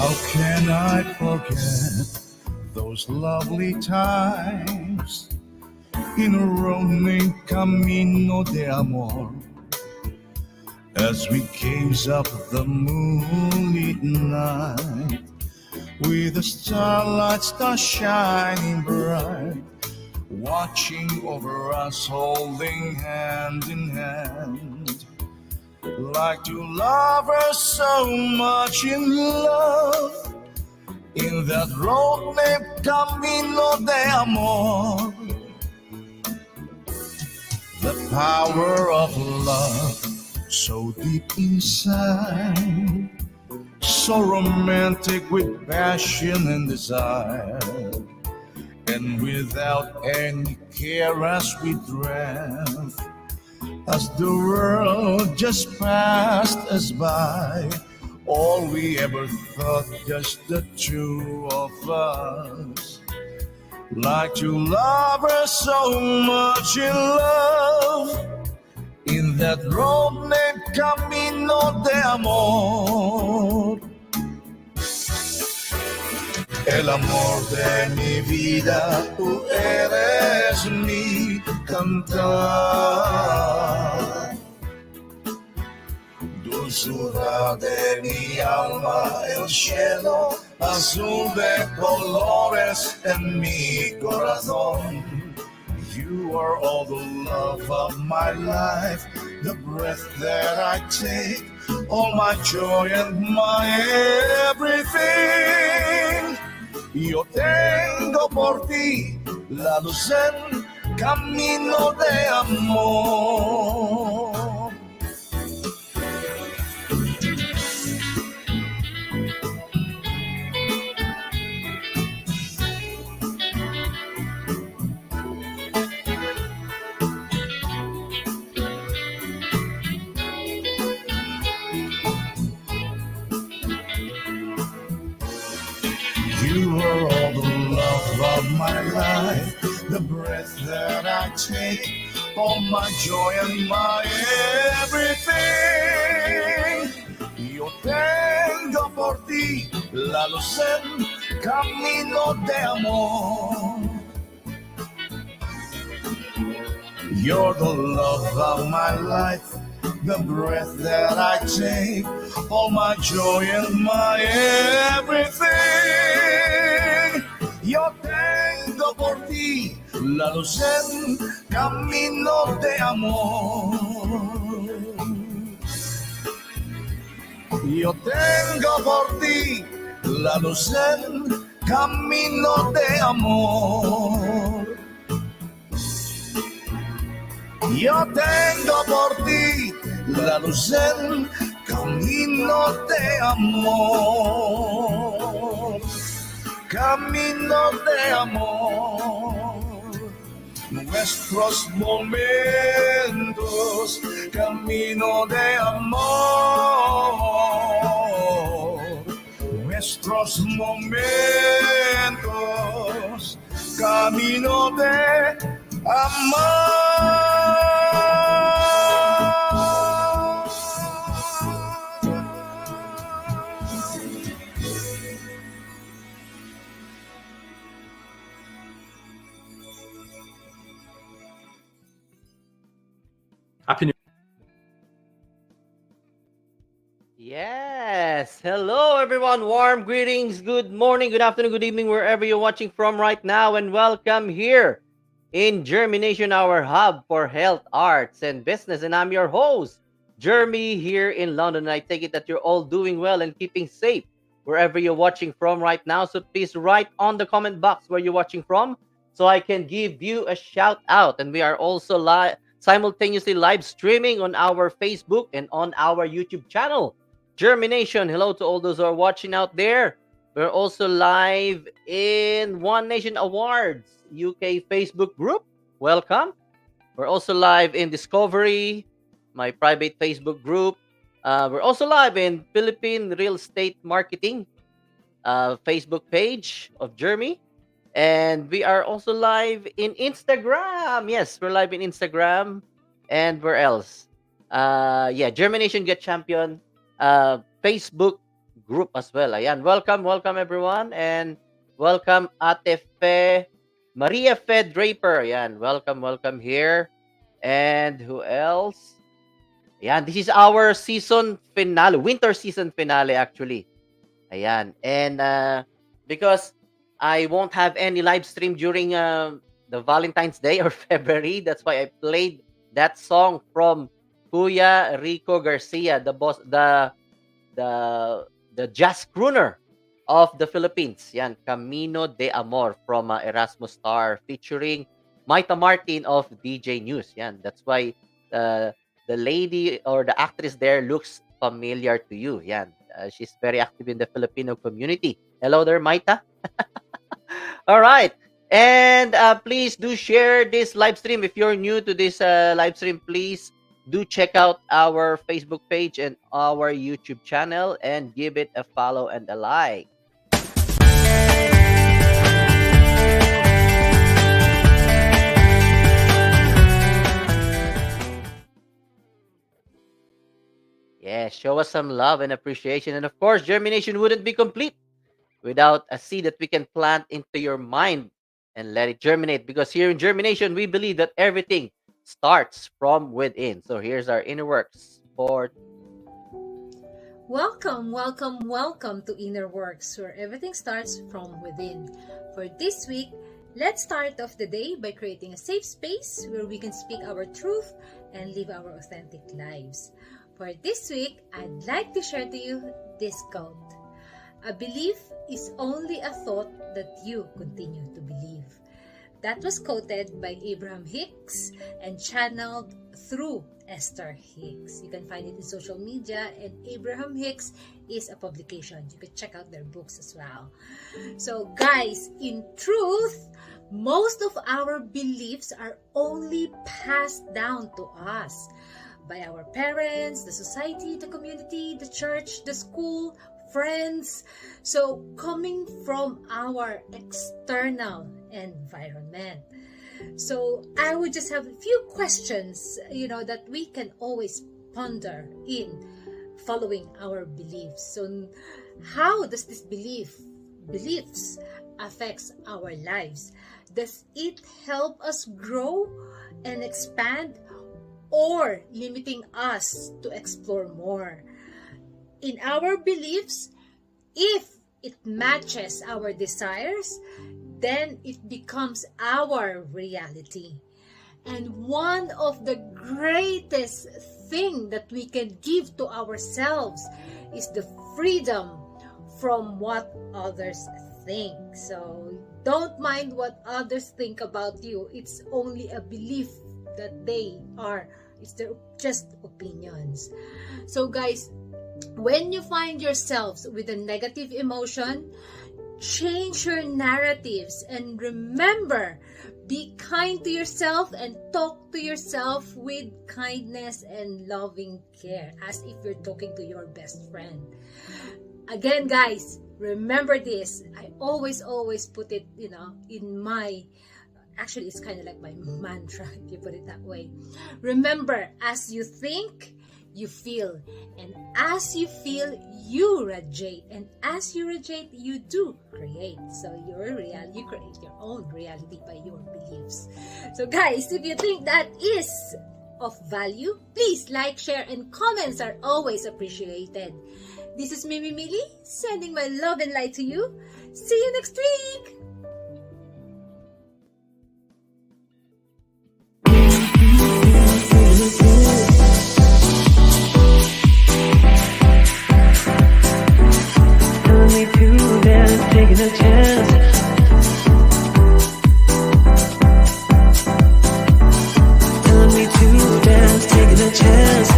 How can I forget those lovely times in a roaming camino de amor, as we gaze up the moonlit night with the starlight stars shining bright, watching over us, holding hand in hand, like two lovers so much in love, in that road named Camino de Amor. The power of love so deep inside, so romantic with passion and desire, and without any care as we drive, as the world just passed us by, all we ever thought, just the two of us, like two lovers so much in love, in that road named Camino de Amor. El amor de mi vida, tú eres mi cantar, dulzura de mi alma, el cielo azul de colores en mi corazón. You are all the love of my life, the breath that I take, all my joy and my everything. Yo tengo por ti la luz en camino de amor. You are all the love of my life, the breath that I take, all my joy and my everything. Yo tengo por ti la luz en camino de amor. You're the love of my life, the breath that I take, all my joy and my everything. Yo tengo por ti la luz en camino de amor. Yo tengo por ti la luz en camino de amor. Yo tengo por ti la luz en camino de amor. Camino de amor, nuestros momentos, camino de amor, nuestros momentos, camino de amor. Happy New Yes. Hello, everyone. Warm greetings. Good morning, good afternoon, good evening, wherever you're watching from right now. And welcome here in JhermiNATION, our hub for health, arts, and business. And I'm your host, Jeremy, here in London. And I take it that you're all doing well and keeping safe wherever you're watching from right now. So please write on the comment box where you're watching from so I can give you a shout out. And we are also simultaneously live streaming on our Facebook and on our YouTube channel, JhermiNATION. Hello to all those who are watching out there. We're also live in One Nation Awards UK Facebook group. Welcome. We're also live in Discovery, my private Facebook group. We're also live in Philippine Real Estate Marketing Facebook page of Jeremy. And we are also live in Instagram. Yes, we're live in Instagram. And where else? JhermiNATION Get Champion Facebook group as well. Ayan, welcome everyone, and welcome Ate Fe, Maria Fe Draper. Ayan, welcome here. And who else? Ayan, this is our season finale, winter season finale actually. Ayan, and because I won't have any live stream during the Valentine's Day or February, that's why I played that song from Kuya Rico Garcia, the boss, the jazz crooner of the Philippines. Yan, Camino de Amor from Erasmus Star featuring Maita Martin of DJ News. Yan, that's why the lady or the actress there looks familiar to you. Yan, she's very active in the Filipino community. Hello there, Maita. All right. And please do share this live stream. If you're new to this live stream, please do check out our Facebook page and our YouTube channel and give it a follow and a like. Yeah, show us some love and appreciation. And of course, germination wouldn't be complete without a seed that we can plant into your mind and let it germinate. Because here in germination, we believe that everything starts from within. So here's our inner works for Welcome to Inner Works, where everything starts from within. For this week, let's start off the day by creating a safe space where we can speak our truth and live our authentic lives. For this week, I'd like to share to you this quote. A belief is only a thought that you continue to believe. That was quoted by Abraham Hicks and channeled through Esther Hicks. You can find it in social media, and Abraham Hicks is a publication. You can check out their books as well. So guys, in truth, most of our beliefs are only passed down to us by our parents, the society, the community, the church, the school, friends. So coming from our external environment. So I would just have a few questions, that we can always ponder in following our beliefs. So how does this beliefs affects our lives? Does it help us grow and expand, or limiting us to explore more? In our beliefs, if it matches our desires, then it becomes our reality. And one of the greatest thing that we can give to ourselves is the freedom from what others think. So don't mind what others think about you. It's only a belief that it's just opinions. So guys, when you find yourselves with a negative emotion, change your narratives and remember, be kind to yourself and talk to yourself with kindness and loving care, as if you're talking to your best friend. Again, guys, remember this. I always put it, in my, actually it's kind of like my mantra, if you put it that way. Remember, as you think, you feel, and as you feel, you radiate, and as you radiate, you do create. So you create your own reality by your beliefs. So guys, if you think that is of value, please like, share, and comments are always appreciated. This is Mimi Mili, sending my love and light to you. See you next week! Taking a chance. Telling me to dance, taking a chance.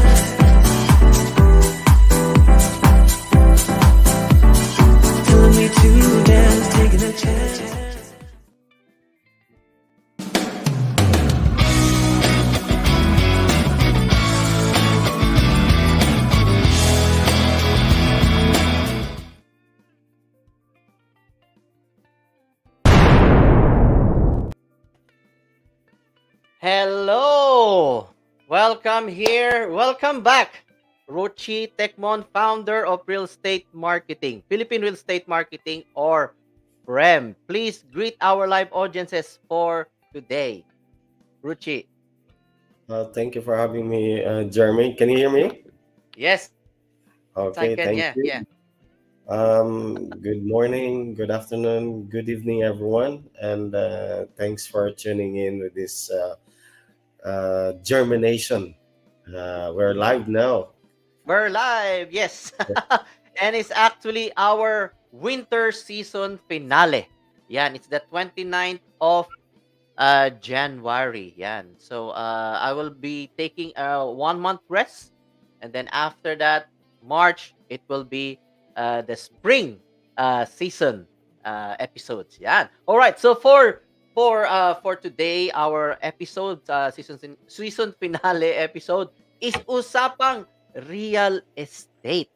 Telling me to dance, taking a chance. Hello! Welcome here. Welcome back Ruchi Tecmon, founder of Real Estate Marketing, Philippine Real Estate Marketing, or PREM. Please greet our live audiences for today. Ruchi. Thank you for having me, Jeremy. Can you hear me? Yes, I Okay, can. thank Yeah, you. yeah. Good morning, good afternoon, good evening, everyone, and thanks for tuning in with this Germination. We're live now. We're live. Yes. And it's actually our winter season finale. Yan, it's the 29th of January. Yan. So I will be taking a 1 month rest, and then after that, March, it will be the spring season episodes. Yan. All right. So for today, our episode season finale episode is Usapang Real Estate.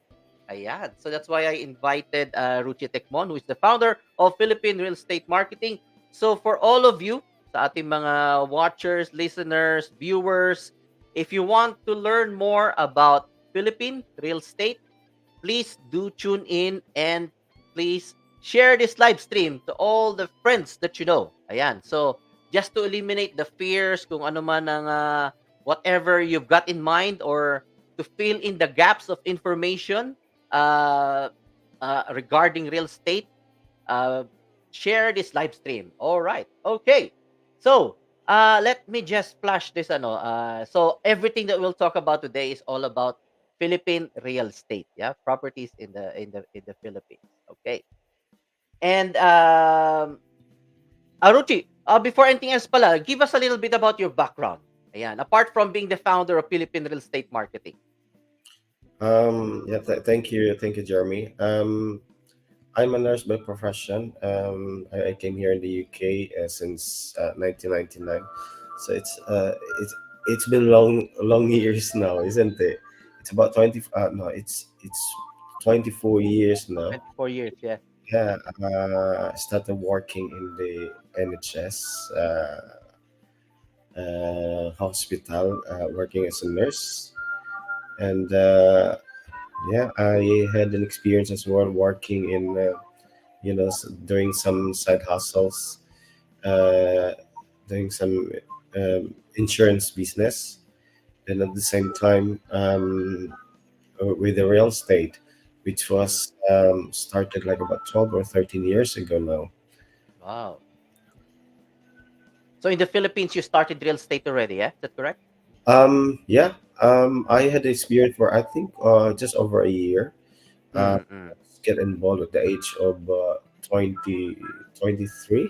Ayan. So that's why I invited Ruchi Tecmon, who is the founder of Philippine Real Estate Marketing. So for all of you, sa ating mga watchers, listeners, viewers, if you want to learn more about Philippine real estate, please do tune in and please share this live stream to all the friends that you know. Ayan. So just to eliminate the fears, kung ano man ang whatever you've got in mind, or to fill in the gaps of information uh, regarding real estate, uh, share this live stream. All right. Okay. So, let me just flash this so everything that we'll talk about today is all about Philippine real estate, yeah, properties in the Philippines. Okay. And Aruchi, before anything else pala, give us a little bit about your background. Ayan, apart from being the founder of Philippine Real Estate Marketing. Thank you, Jeremy. I'm a nurse by profession. I came here in the UK since 1999, so it's been long years now, isn't it? It's about 20. No, it's 24 years now. 4 years, yeah. Yeah, I started working in the NHS hospital, working as a nurse, and yeah, I had an experience as well working in doing some side hustles, uh, doing some insurance business, and at the same time with the real estate, which was started like about 12 or 13 years ago now. Wow. So in the Philippines, you started real estate already, yeah? Is that correct? Yeah, I had experience for I think just over a year. Uh, Mm-mm. get involved at the age of 20, 23. Uh,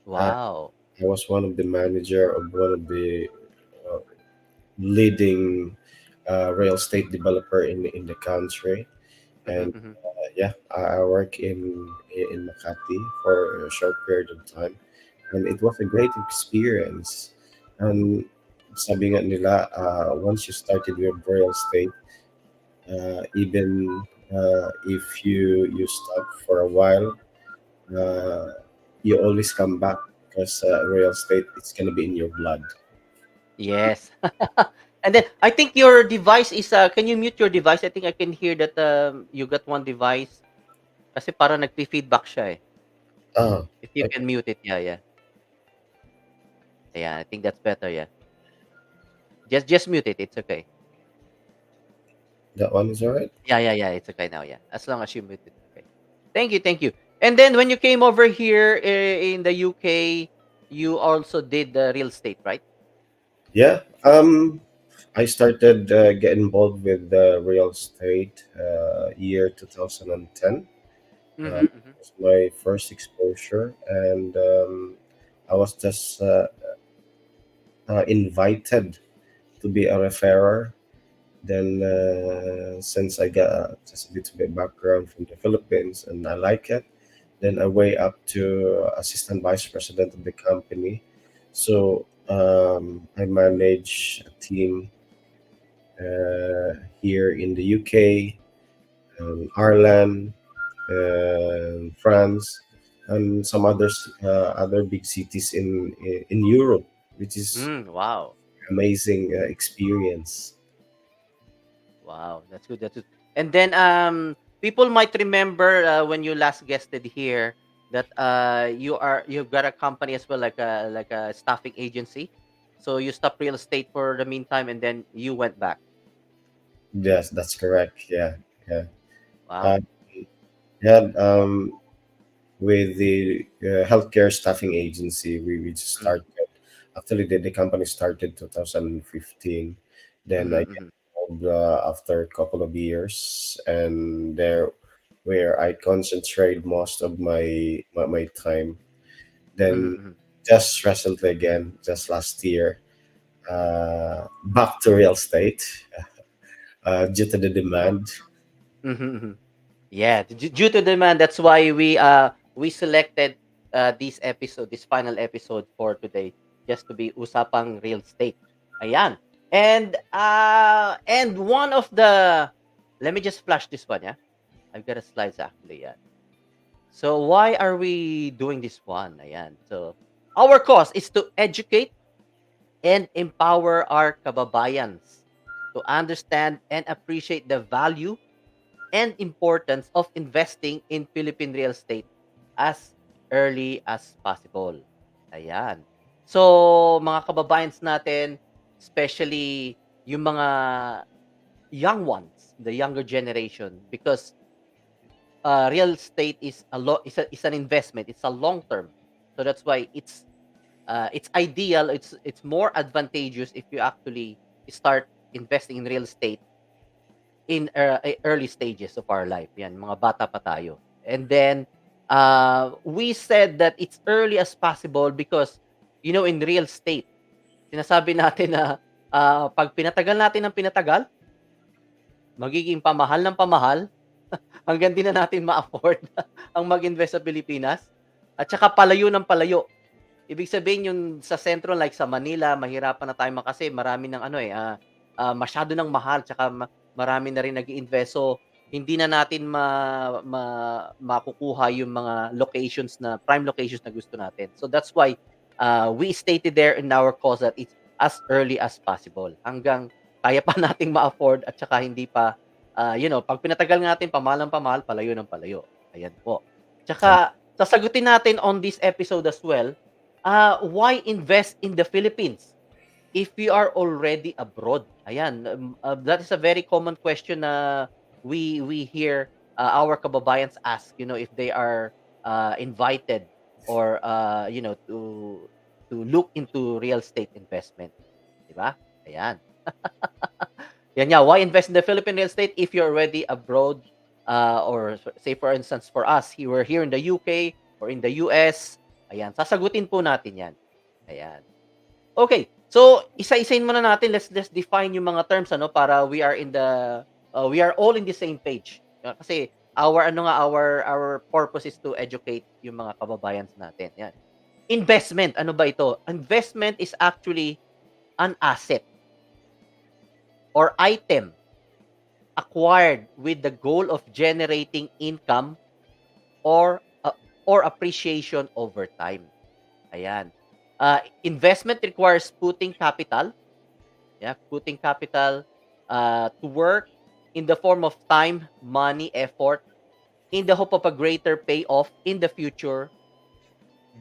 Wow. I was one of the manager of one of the uh, leading real estate developer in the country, Mhm, and mhm. yeah, I work in Makati for a short period of time, and it was a great experience. And sabi nga nila, once you started with real estate, even if you stop for a while, uh, you always come back because real estate it's gonna be in your blood. Yes. And then I think your device is can you mute your device? I think I can hear that you got one device kasi parang nagfi-feedback siya eh. Oh, If you okay, can mute it, yeah, yeah. Yeah, I think that's better, yeah. Just mute it. It's okay. that one is alright. Yeah, yeah, yeah. It's okay now, yeah. As long as you mute it. Okay. Thank you, thank you. And then when you came over here in the UK, you also did the real estate, right? Yeah. I started getting involved with real estate year 2010. Mhm, mhm. It was my first exposure, and I was just invited to be a referrer. Then, since I got just a little bit background from the Philippines and I like it, then I way up to assistant vice president of the company. So I manage a team here in the UK, Ireland, France, and some other big cities in Europe, which is Wow. amazing experience. Wow, that's good. That's good. And then people might remember when you last guested here that you've got a company as well, like a staffing agency. So you stopped real estate for the meantime, and then you went back. Yes, that's correct. Yeah, yeah. Wow. Uh, yeah. With the healthcare staffing agency, we just Mm-hmm. started. Actually, the company started 2015. Then I get Mm-hmm. involved after a couple of years, and there where I concentrate most of my time. Then Mm-hmm. just recently again, just last year, back to real estate due to the demand. Mm-hmm. Yeah, due to demand, that's why we selected this final episode for today, just to be Usapang Real Estate. Ayan. And one of the, let me just flash this one, yeah. I've got a slides actually, yeah. So why are we doing this one? Ayan. So our cause is to educate and empower our kababayans to understand and appreciate the value and importance of investing in Philippine real estate as early as possible. Ayan. So, mga kababayans natin, especially yung mga young ones, the younger generation, because real estate is an investment. It's a long term. So that's why it's ideal. It's more advantageous if you actually start investing in real estate in early stages of our life. Yan, mga bata pa tayo. And then, we said that it's early as possible because, in real estate, sinasabi natin na pag pinatagal natin ng pinatagal, magiging pamahal ng pamahal, hanggang di na natin ma-afford ang mag-invest sa Pilipinas. At saka palayo ng palayo. Ibig sabihin yung sa sentro like sa Manila, mahirapan na tayo kasi marami ng masyado ng mahal tsaka marami na rin nag-iinvest. So hindi na natin makukuha yung mga prime locations na gusto natin. So that's why we stated there in our cause that it's as early as possible. Hanggang kaya pa nating ma-afford at saka hindi pa pag pinatagal natin pamahal ng pamahal, palayo ng palayo. Ayan po. Tsaka sasagutin natin on this episode as well, why invest in the Philippines if you are already abroad? Ayan, that is a very common question na we hear our kababayans ask, if they are invited or to look into real estate investment, 'di ba? Ayan. Yan nga, why invest in the Philippine real estate if you're already abroad? Or say for instance for us, we're here in the UK or in the US. Ayan, sasagutin po natin yan. Ayan. Okay, so isa-isain muna natin. Let's just define yung mga terms para we are all in the same page. Kasi our purpose is to educate yung mga kababayans natin. Yan. Investment, ano ba ito? Investment is actually an asset or item acquired with the goal of generating income or appreciation over time. Ayan. Investment requires putting capital to work in the form of time, money, effort, in the hope of a greater payoff in the future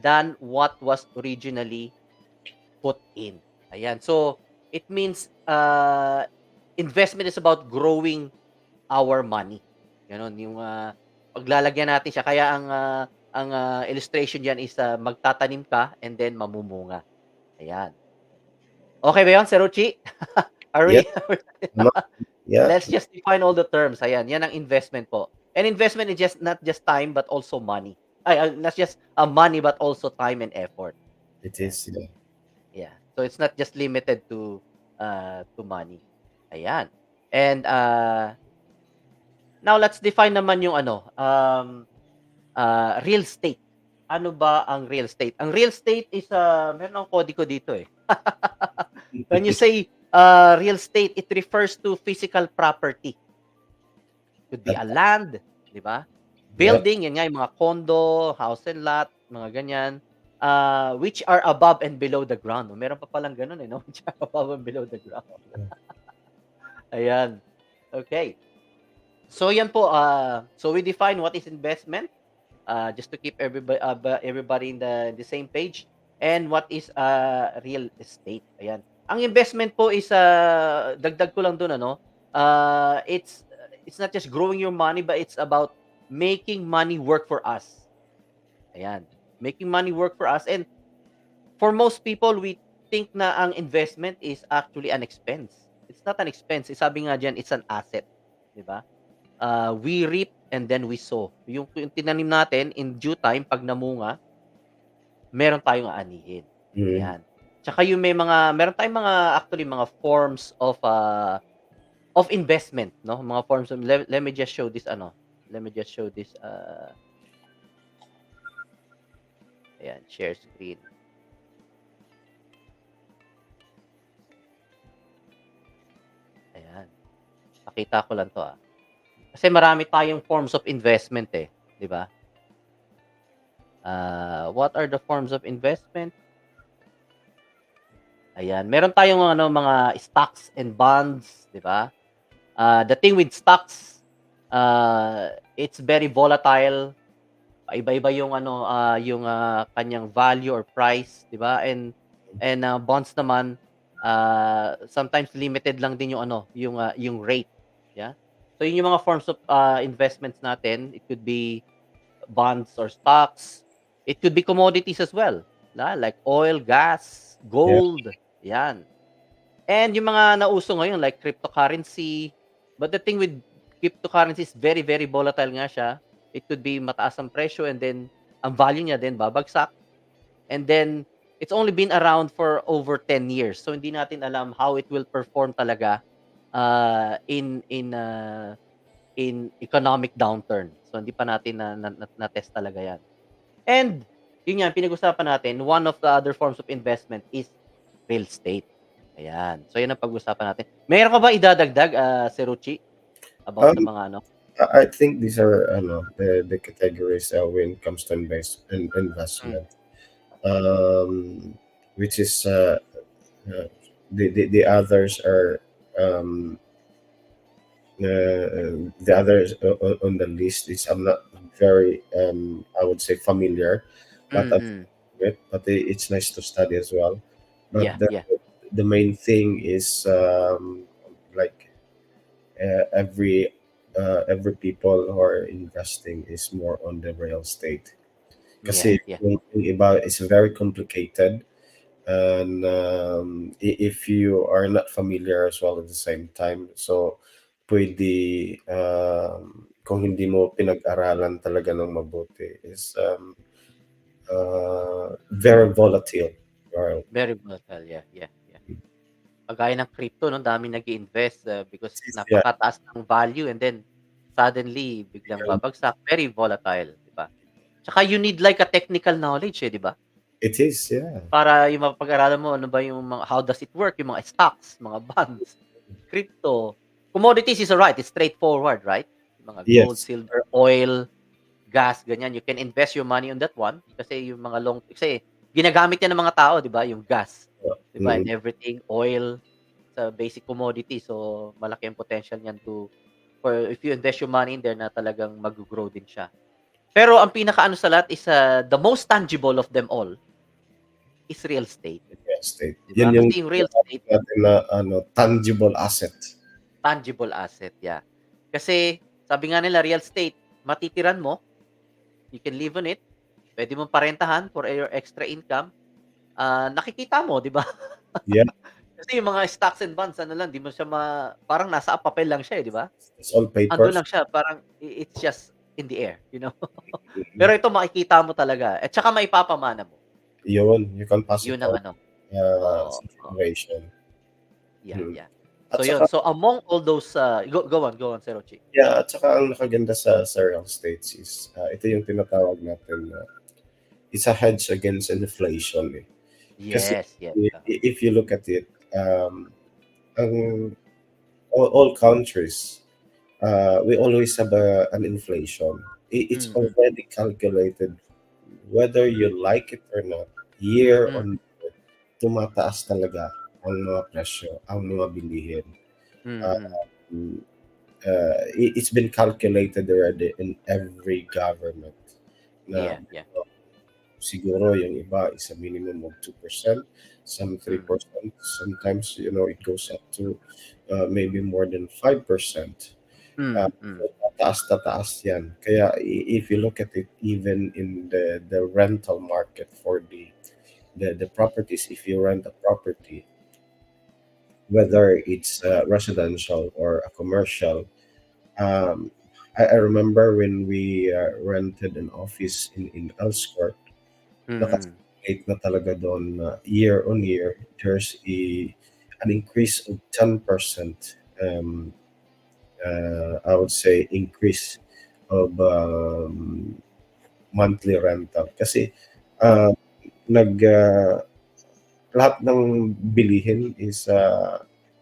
than what was originally put in. Ayan. So, it means investment is about growing our money. Ganon, yung paglalagyan natin siya. Kaya ang illustration diyan is magtatanim ka and then mamumunga. Ayan. Okay ba 'yon, Sir Ruchi? Are we? Yeah, yeah, Let's just define all the terms. Ayan, yan ang investment po. And investment is not just time but also money. Not just money but also time and effort. it is. Yeah. Yeah. So it's not just limited to money. Ayan. And now let's define naman yung real estate. Ano ba ang real estate? Ang real estate is meron akong kodigo dito eh. When you say real estate, it refers to physical property. Could be a land, di ba? Building, yan nga yung mga condo, house and lot, mga ganyan. Which are above and below the ground. Meron pa palang ganun no? Which are above and below the ground. Ayan. Okay. So yan po, so we define what is investment, just to keep everybody in the same page, and what is real estate. Ayan. Ang investment po is dagdag ko lang doon ano, it's not just growing your money, but it's about making money work for us. Ayan. Making money work for us, and for most people we think na ang investment is actually an expense. It's not an expense. Sabi nga diyan, it's an asset, 'di ba? We reap and then we sow. Yung tinanim natin in due time 'pag namunga, meron tayong aanihin. Mm. Ayan. Tsaka yung meron tayong mga actually mga forms of investment, no? Mga forms of let me just show this ano. Let me just show this ayan, share screen. Ayan. Pakita ko lang 'to Kasi marami tayong forms of investment 'di ba? What are the forms of investment? Ayan, meron tayong ano mga stocks and bonds, 'di ba? The thing with stocks, it's very volatile. Iba-iba yung ano, yung kanyang value or price, 'di ba? And bonds naman, sometimes limited lang din yung ano, yung rate, yeah. So yun yung mga forms of investments natin. It could be bonds or stocks. It could be commodities as well, like oil, gas, Yeah. gold, yan. And yung mga nauso ngayon like cryptocurrency. But the thing with cryptocurrency is very, very volatile nga siya. It could be mataas ang presyo and then ang value niya din babagsak. And then it's only been around for over 10 years. So hindi natin alam how it will perform talaga in economic downturn. So hindi pa natin na-test talaga 'yan. And yun nga pinag-usapan natin, one of the other forms of investment is real estate. Ayan. So yun ang pag-usapan natin. Meron ka ba idadagdag, Sir Ruchi, about sa Um, mga ano? I think these are the categories when it comes to Mm. investment, um, which is the others are um, the others on the list is I'm not very I would say familiar, but Mm. it's nice to study as well. But Yeah, the yeah. the main thing is like every people who are investing is more on the real estate. Yeah, Kasi yeah. yung iba is very complicated, and if you are not familiar as well at the same time, so pwede kung hindi mo pinag-aralan talaga ng mabuti is very volatile. Right? Very volatile. Yeah, yeah, yeah. Kagaya ng crypto, no, daming nag-iinvest because Yeah, napakataas ng value and then suddenly biglang babagsak. Very volatile, di ba? Tsaka you need like a technical knowledge, 'di ba? it is. Yeah, Para yung mapag-aralan mo ano ba yung mga how does it work, yung mga stocks, mga bonds, crypto. Commodities is alright, it's straightforward, right? Yung mga gold, yes, silver, oil, gas, ganyan. You can invest your money on that one kasi yung mga kasi ginagamit yan ng mga tao, 'di ba? Yung gas, 'di ba? And mm, everything, oil, sa basic commodity. So malaki ang potential niyan for if you invest your money in there na talagang mag-grow din siya. Pero ang pinakaano sa lahat is the most tangible of them all is real estate, real estate. 'di Yun ba? yung Kasi yung real estate, natin na tangible asset. tangible asset, yeah. Kasi sabi nga nila real estate, matitiran mo, you can live on it, pwede mong parentahan for your extra income, nakikita mo, 'di ba? Yeah, Kasi yung mga stocks and bonds ano lang, 'di mo siya parang nasa papel lang siya, 'di ba? it's all Andun papers. lang siya, parang it's just in the air, you know? Pero ito makikita mo talaga at saka maipapamana mo. Yun, you can pass it Yun ang on ano. sa Oo. generation. Yeah, Hmm. yeah. At So saka, yun. So among all those go on, Sir Ochi. yeah, at saka ang nakaganda sa real estate is ito yung tinatawag natin na it's a hedge against inflation. Eh. Kasi Yes, yes. if you look at it, ang, all countries, we always have an inflation. It's Mm. already calculated whether you like it or not. Year Mm. on year, tumataas talaga ang mga presyo, ang mga bilihin. Mm. Um, it's been calculated already in every government na Yeah, yeah. siguro yung iba is a minimum of 2%, some Mm, 3%, sometimes it goes up to maybe more than 5%. mm, mm. Tataas yan. Kaya if you look at it, even in the rental market for the properties, if you rent a property, whether it's residential or a commercial, um, I remember when we rented an office in Elscourt, Mm, naka-calculate na talaga doon na year on year, there's an increase of 10%. I would say increase of monthly rental. Kasi uh, nag lahat ng bilihin is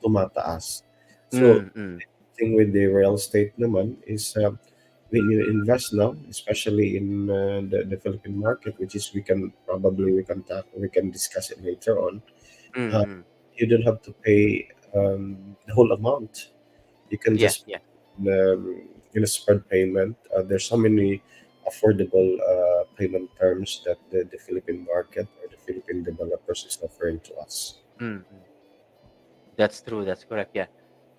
tumataas. So, mm, mm. thing with the real estate naman is when you invest now, especially in the Philippine market, which is we can discuss it later on. Mm, Uh, mm. you don't have to pay the whole amount. You can Yeah, just yeah. in a spread payment. There's so many affordable payment terms that the Philippine market or the Philippine developers is offering to us. Mm, mm. That's true, that's correct, yeah.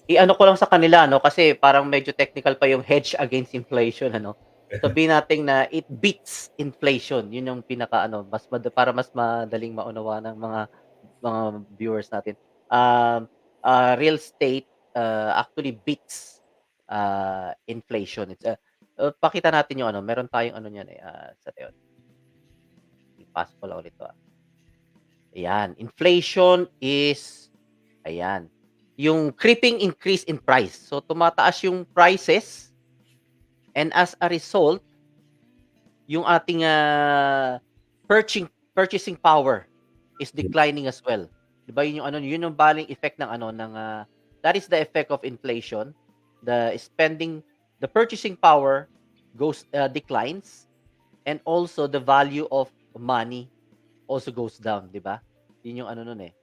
I-ano ko lang sa kanila 'no, kasi parang medyo technical pa yung hedge against inflation ano. Sabihin natin na it beats inflation, yun yung pinaka-ano, para mas madaling maunawaan ng mga viewers natin. Um, Real estate, actually beats, inflation. Pakita natin yung ano, meron tayong ano niyan, sa tayo, ipasok ko lang ulit 'to, Ayan, inflation is ayan, yung creeping increase in price. So, tumataas yung prices and as a result, yung ating, purchasing power is declining as well. 'Di ba yun yung ano, yun yung baling effect ng ano, that is the effect of inflation. The purchasing power declines and also the value of money also goes down, 'di ba? Yun yung ano nun, eh.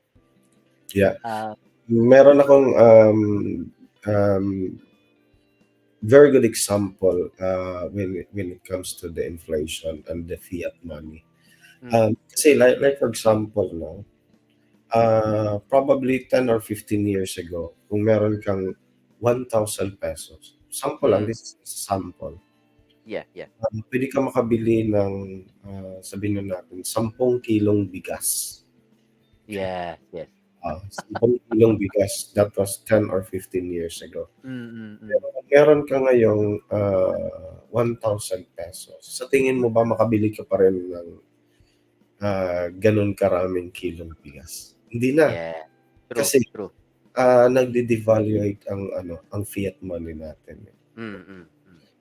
Yeah. Ah, Meron akong um, very good example when it comes to the inflation and the fiat money. mm, Kasi like for example, no, probably 10 or 15 years ago, kung meron kang 1,000 pesos, sample lang, mm. this is a sample, Yeah, yeah. pwede ka makabili ng, sabihin na natin, 10 kilong bigas. Yes, yes. 10 kilong bigas, that was 10 or 15 years ago. Mm, mm. Pero kung meron ka ngayong 1,000 pesos, sa tingin mo ba makabili ka pa rin ng ganun karaming kilong bigas? Hindi na. Yeah. True, Kasi true. nagde-devaluate ang fiat money natin. Mm, mm, mm.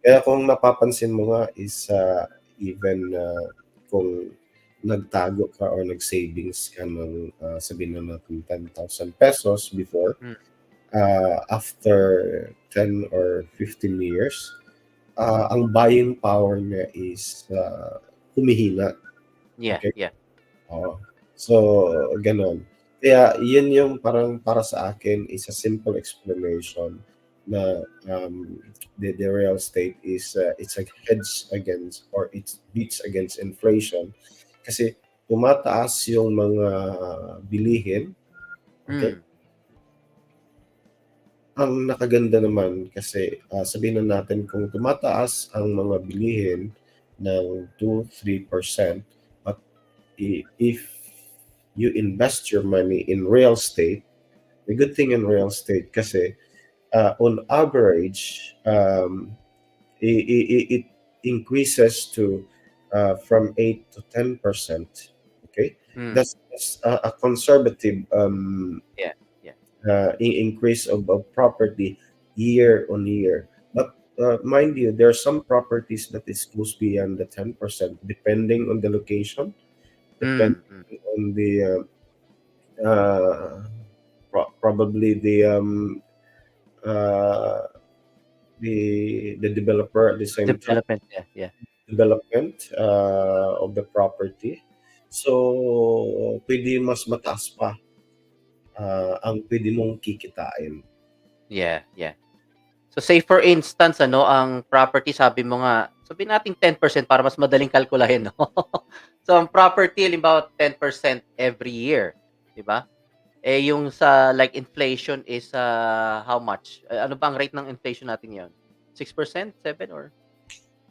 Kaya kung napapansin mo nga is even kung nagtago ka or nag-savings ka ng sabihin na natin 10,000 pesos before, Mm. After 10 or 15 years, ang buying power niya is humihina. Yeah, Okay? yeah. Oo. So, ganon. Kaya yun yung parang para sa akin is a simple explanation na the real estate is it's a hedge against or it beats against inflation kasi tumataas yung mga bilihin. Okay? Mm. Ang nakaganda naman kasi sabihin na natin kung tumataas ang mga bilihin ng 2-3%, but if you invest your money in real estate, the good thing in real estate kasi on average it increases to from 8 to 10%. Okay, Mm. that's a conservative Yeah, yeah. increase of property year on year. But mind you, there are some properties that is goes beyond the 10%, depending on the location, depending Mm, mm. on the probably uh, the developer at the same time, Development, yeah, yeah. development of the property. So pwede mas mataas pa ang pwede mong kikitain. Yeah, yeah. So say for instance ang property sabi mo nga, sabihin natin 10% para mas madaling kalkulahin 'no. So ang property halimbawa 10% every year, 'di ba? Eh yung sa like inflation is how much? Ano ba ang rate ng inflation natin ngayon? 6%, 7 or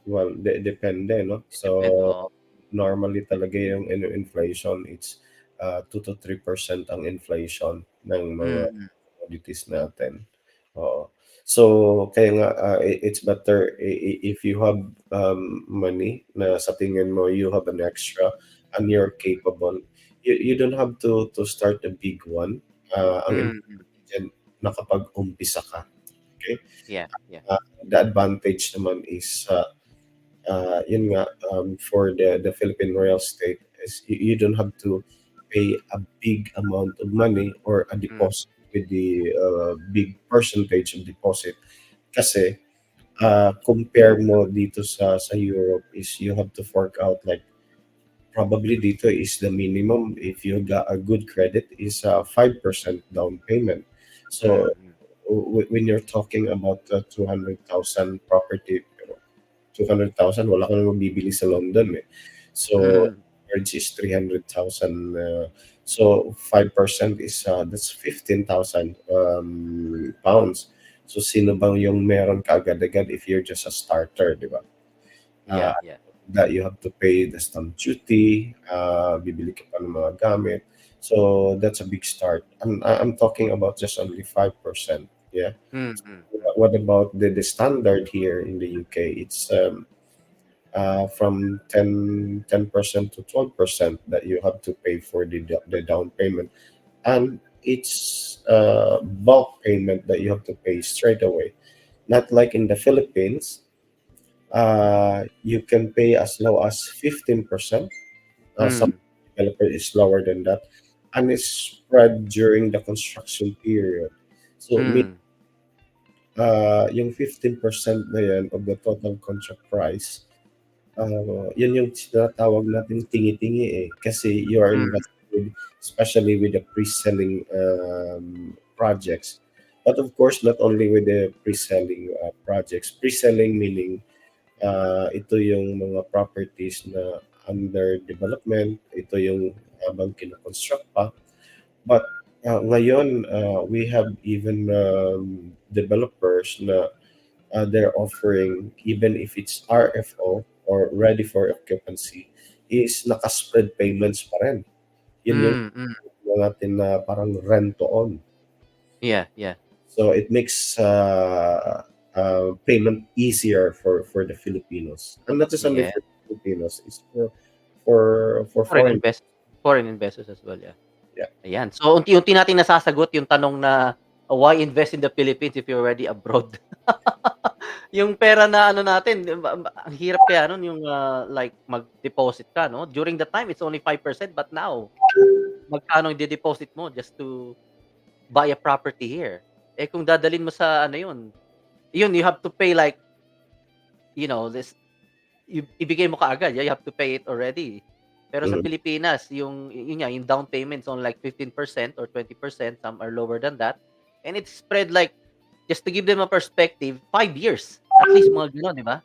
Well, depende, no? depende? So, Oo. normally talaga yung inflation, it's 2 to 3% ang inflation ng mga Mm. commodities natin. Oo. So, kaya nga, it's better if you have money na sa tingin mo you have an extra and you're capable, you don't have to start a big one. Ang Mm. important dyan, nakapag-umpisa ka. Okay? Yeah, yeah. The advantage naman is yun nga, for the Philippine real estate is you don't have to pay a big amount of money or a Mm. deposit with the big percentage of deposit kasi compare mo dito sa Europe is you have to fork out like probably dito is the minimum if you got a good credit is 5% down payment. So Mm. when you're talking about 200,000 property, 200,000 wala kang mabibili sa London, eh. So, Mm. average is 300,000, so 5% is, that's 15,000, pounds. So, sino bang yung meron kaagad-agad if you're just a starter, 'di ba? Yeah, yeah. That you have to pay the stamp duty, bibili ka pa ng mga gamit. So, that's a big start. I'm talking about just only 5%, yeah. Mm. What about the standard here in the UK? It's from 10% to 12% that you have to pay for the down payment, and it's bulk payment that you have to pay straight away. Not like in the Philippines, you can pay as low as 15%. Some Mm. developer is lower than that, and it's spread during the construction period. So Mm. yung 15% na yan of the total contract price, yun yung tinatawag natin tingi-tingi, eh. Kasi you are Mm. invested especially with the pre-selling projects. But of course, not only with the pre-selling projects. Pre-selling meaning ito yung mga properties na under development, ito yung habang kino-construct pa. But ngayon, we have even developers na they're offering, even if it's RFO or ready for occupancy, is naka-spread payments pa rin. Yun yung Mm. Mm. natin na parang rent to own. Yeah, yeah. So it makes payment easier for the Filipinos, and not just only Yeah. for Filipinos, it's for Foreign foreign. foreign investors as well, yeah. Yeah. Ayan. So, unti-unti nating nasasagot yung tanong na, why invest in the Philippines if you're already abroad? Yung pera na ano natin, ang hirap kaya nun yung, like mag-deposit ka 'no? During the time, it's only 5% but now, magkano ide-deposit mo just to buy a property here? Eh, kung dadalhin mo sa ano yun you have to pay like, this ibigay mo kaagad, yeah, you have to pay it already. Pero sa Mhm. Pilipinas yun nga, yung down payment's only like 15% or 20%, some are lower than that. And it's spread like, just to give them a perspective, 5 years. At least mga gano'n, 'di ba?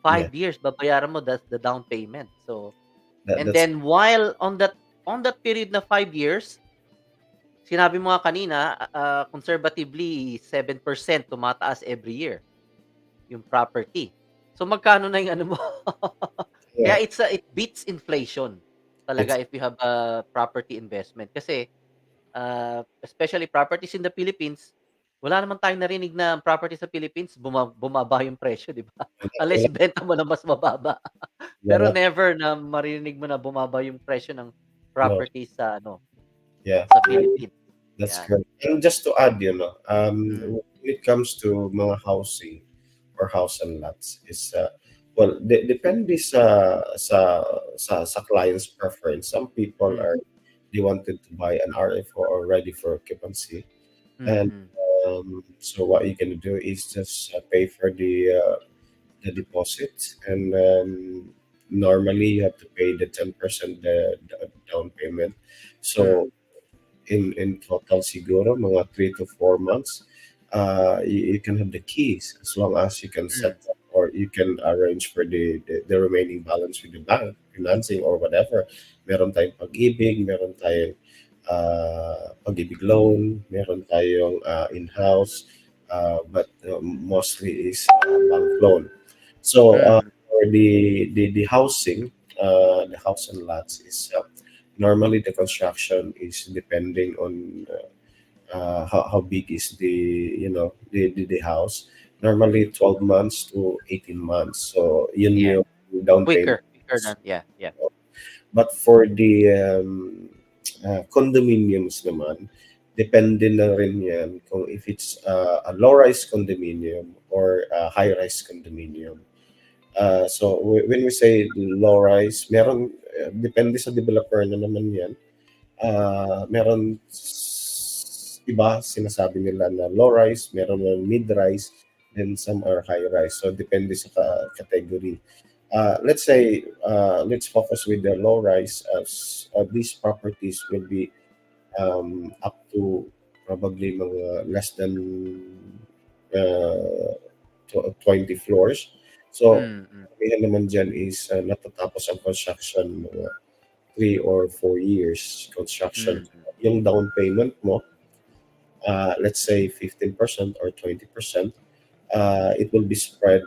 Yeah, 5 years babayaran mo, that's the down payment. So, and that's then while on that period na 5 years, sinabi mo nga kanina, conservatively 7% tumataas every year yung property. So magkano na yung ano mo? yeah. Kaya it beats inflation It's talaga if you have a property investment. Kasi, especially properties in the Philippines, wala naman tayong narinig na property sa Philippines bumaba yung presyo, 'di ba? Unless wala, ibenta mo na mas mababa. Pero wala, never na maririnig mo na bumaba yung presyo ng no, property sa yeah. sa Philippines. That's Yan. correct. And just to add, Mm. when it comes to mga housing or house and lots, is well, depende sa client's preference. Some people Mm. are they wanted to buy an RFO or ready for occupancy, and Mm. so what you can do is just pay for the deposit, and normally you have to pay the 10% the down payment. Mm. So in total siguro mga 3 to 4 months, you can have the keys as long as you can Mm. set up or you can arrange for the remaining balance with the bank, financing or whatever. Meron tayong pag-ibig, meron tayong pag-ibig loan, meron tayong in-house, but mostly is bank loan. So Mm. for the housing, the house and lots is normally the construction is depending on how big is the the house. Normally 12 months to 18 months. So yun Yeah. yung down payment. Quicker than, yeah, yeah. But for the condominiums naman, depende na rin yan kung if it's a low-rise condominium or a high-rise condominium. So when we say low-rise, meron, depende sa developer na naman yan. Meron iba sinasabi nila na low-rise, meron na mid-rise, then some are high-rise. So depende sa category. Let's say, let's focus with the low-rise as these properties will be up to probably mga less than 20 floors. So, Mm. Mm. sabihin naman dyan is natatapos ang construction mga 3 or 4 years construction. Mm. Yung down payment mo, let's say 15% or 20%, it will be spread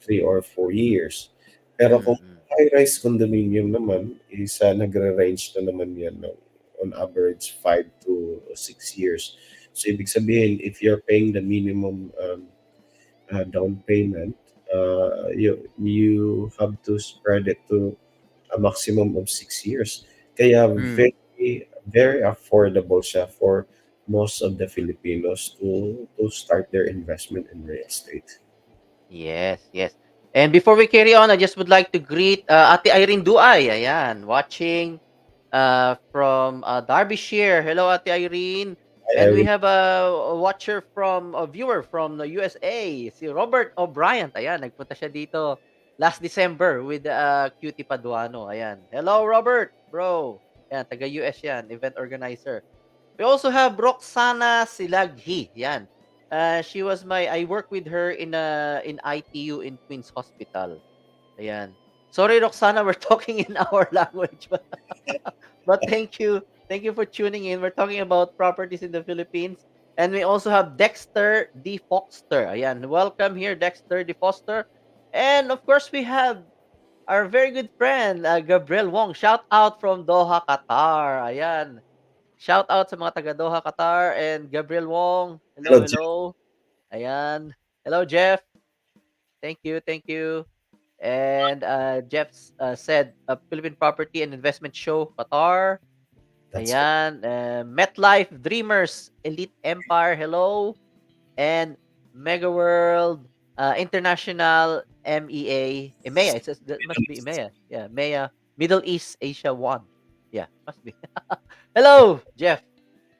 3 or 4 years. Pero Mm. kung Mm. high-rise condominium naman is nagre-range na naman yan no, on average 5 to 6 years. So ibig sabihin, if you're paying the minimum down payment, you have to spread it to a maximum of 6 years. Kaya Mm. very very affordable siya for most of the Filipinos to start their investment in real estate. Yes, yes. And before we carry on, I just would like to greet Ate Irene Duay. Ayan, watching from Derbyshire. Hello, Ate Irene. And we I have a watcher from a viewer from the USA, si Robert O'Brien. Ayan, nagpunta siya dito last December with Cutie Paduano. Ayan. Hello, Robert, bro. Ayan, taga US yan, event organizer. We also have Roxana Silaghi. Yan. She was I work with her in ITU in Queen's Hospital. Ayan. Sorry, Roxana, we're talking in our language, but thank you. Thank you for tuning in. We're talking about properties in the Philippines. And we also have Dexter D. Foster. Ayan. Welcome here, Dexter D. Foster. And of course, we have our very good friend, Gabriel Wong. Shout out from Doha, Qatar. Ayan. Shout out sa mga taga Doha, Qatar, and Gabriel Wong. Hello, hello, Jeff. hello. Ayan. Hello, Jeff. Thank you, thank you. And Jeff said, Philippine Property and Investment Show, Qatar. That's Ayan. MetLife Dreamers, Elite Empire, hello. And Mega World International MEA. EMEA. It says, that must be EMEA. Yeah, MEA. Middle East Asia 1. Yeah, must be. Hello, Jeff.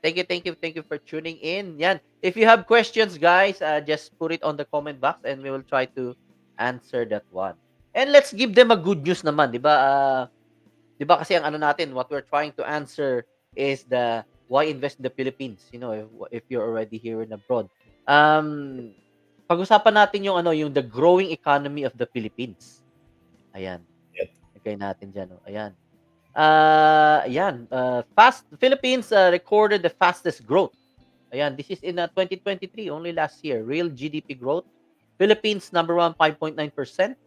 Thank you for tuning in. Yan. If you have questions, guys, just put it on the comment box and we will try to answer that one. And let's give them a good news naman, 'di ba? 'Di ba kasi ang ano natin, what we're trying to answer is the why invest in the Philippines, if you're already here in abroad. Um Pag-usapan natin yung yung the growing economy of the Philippines. Ayan. it. Lagay natin diyan, oh. Ayan. Ayan, Philippines recorded the fastest growth. Ayan, this is in 2023, only last year. Real GDP growth. Philippines number one, 5.9%,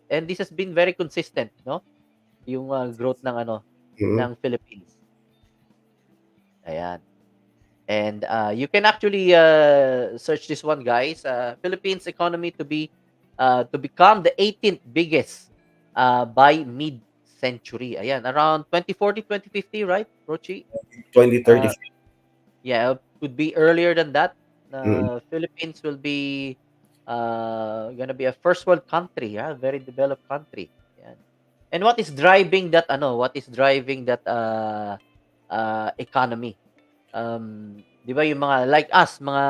and this has been very consistent, no? Yung growth ng Mhm. ng Philippines. Ayan. And you can actually search this one, guys. Philippines economy to become the 18th biggest by mid-century. Ayan, around 2040, 2050, right, Rochi? 2030. Yeah, could be earlier than that. Mhm. Philippines will be gonna be a first world country, yeah, very developed country. Yan. And what is driving that economy? 'Di ba yung mga like us, mga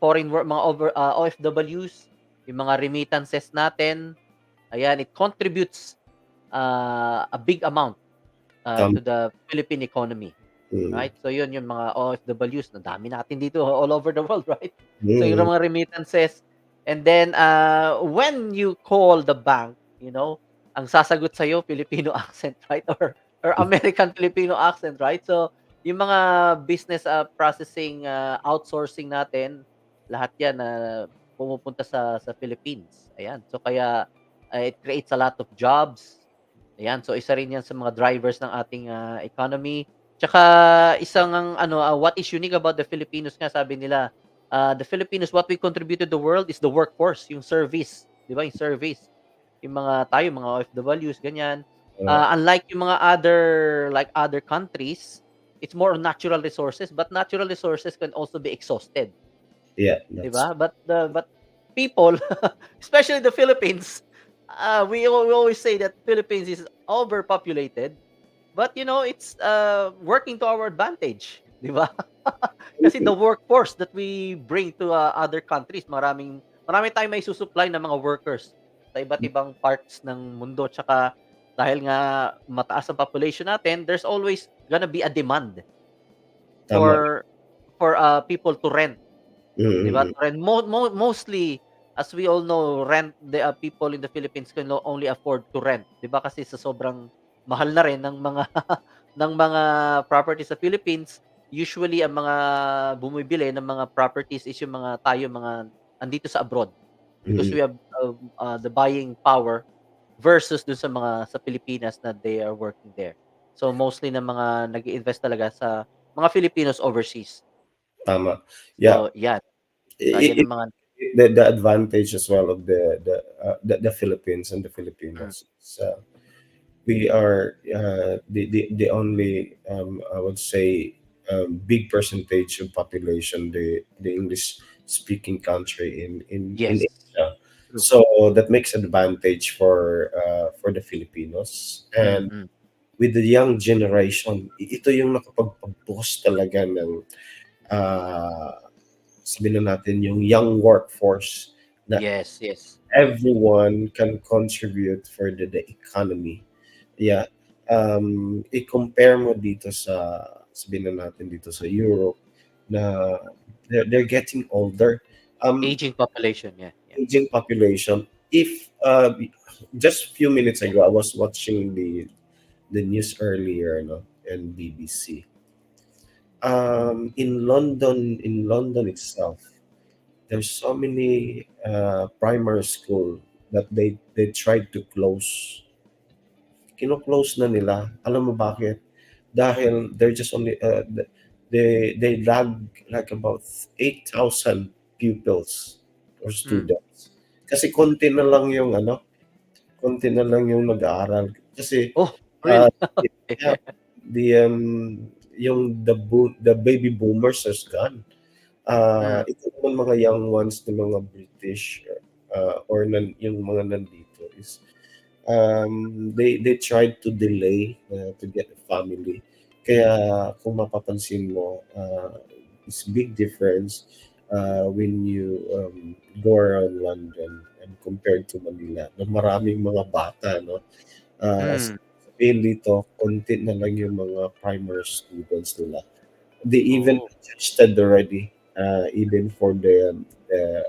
mga OFWs, yung mga remittances natin, ayan, it contributes a big amount Um, to the Philippine economy. Mm. right? So yun yung mga OFWs, na dami natin dito all over the world, right? So yung Mm. mga remittances. And then when you call the bank, ang sasagot sa Filipino accent, right? Or American Filipino accent, right? So yung mga business processing outsourcing natin, lahat 'yan na pumupunta sa Philippines. Ayan. So kaya it creates a lot of jobs. Ayan, so isa rin 'yan sa mga drivers ng ating economy. Tsaka isang what is unique about the Filipinos nga sabi nila, the Filipinos, what we contribute to the world is the workforce, yung service, 'di ba? Yung service. Yung mga OFWs ganyan. Uh, Unlike yung mga other countries, it's more on natural resources, but natural resources can also be exhausted, yeah, 'di that's ba? But people, especially the Philippines, we always say that Philippines is overpopulated, but it's working to our advantage, 'di ba? Kasi the workforce that we bring to other countries, marami tayong may susupply ng mga workers sa iba't ibang parts ng mundo, tsaka dahil nga mataas ang population natin, there's always gonna be a demand tama. for people to rent. 'Di ba? Mm. Rent mostly, as we all know, the people in the Philippines can only afford to rent, 'di ba? Kasi sa sobrang mahal na rin ng mga ng mga properties sa Philippines, usually ang mga bumibili ng mga properties is yung mga andito sa abroad, because Mm. we have the buying power versus dun sa Pilipinas na they are working there. So mostly ng mga nag-iinvest talaga sa mga Filipinos overseas. Tama. Yeah. So yan, yan It, ang mga the advantage as well of the Philippines and the mm, Filipinos is, we are the only, I would say, big percentage of population, the English speaking country in yes. Asia. True. So that makes advantage for the Filipinos. And Mm. with the young generation, ito yung nakapagpag-boost talaga ng, uh, sabihin na natin, yung young workforce na Yes, yes. everyone can contribute for the economy. Yeah. I-compare mo dito sa, sabihin na natin, dito sa Europe, na they're getting older. Aging population, yeah, yeah. Aging population. If just few minutes ago, I was watching the news earlier, no, and BBC. In London itself, there's so many primary school that they tried to close. Kino-close na nila. Alam mo bakit? Dahil they're just only they lag like about 8,000 pupils or Mm. students. Kasi konti na lang yung nag-aaral. Kasi Oh, uh, really? yeah, the the baby boomers is gone. Mm, Ito naman mga young ones ng mga British, or yung mga nandito is, they tried to delay to get a family. Kaya kung mapapansin mo, it's big difference when you go around London and compared to Manila, na maraming mga bata, no? mm. Sabihin dito, konti na lang yung mga primary students nila. They even Oh. adjusted already, even for the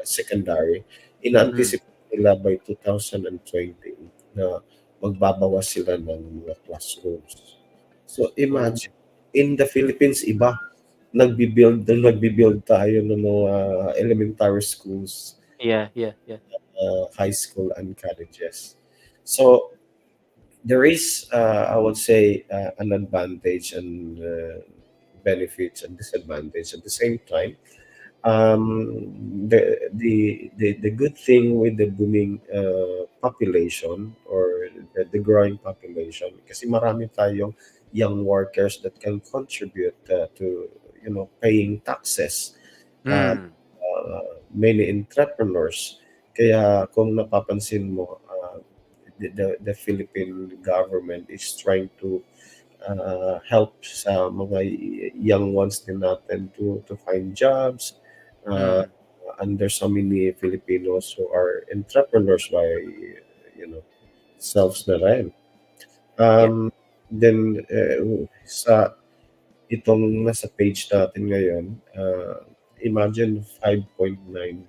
secondary. Mm, In-anticipate nila by 2020 na magbabawas sila ng mga classrooms. So oh. imagine, in the Philippines, iba, nagbi-build tayo ng mga elementary schools, Yeah, yeah, yeah. high school and colleges. So there is, I would say, an advantage and benefits and disadvantage at the same time. The good thing with the booming population, or the growing population, kasi marami tayong young workers that can contribute to, paying taxes. Uh, Mm, Many entrepreneurs. Kaya kung napapansin mo, the Philippine government is trying to help sa mga young ones din natin to find jobs. Uh, mm. and there's so many Filipinos who are entrepreneurs by, selves na rin. Yeah. Then sa itong nasa page natin ngayon, imagine 5.9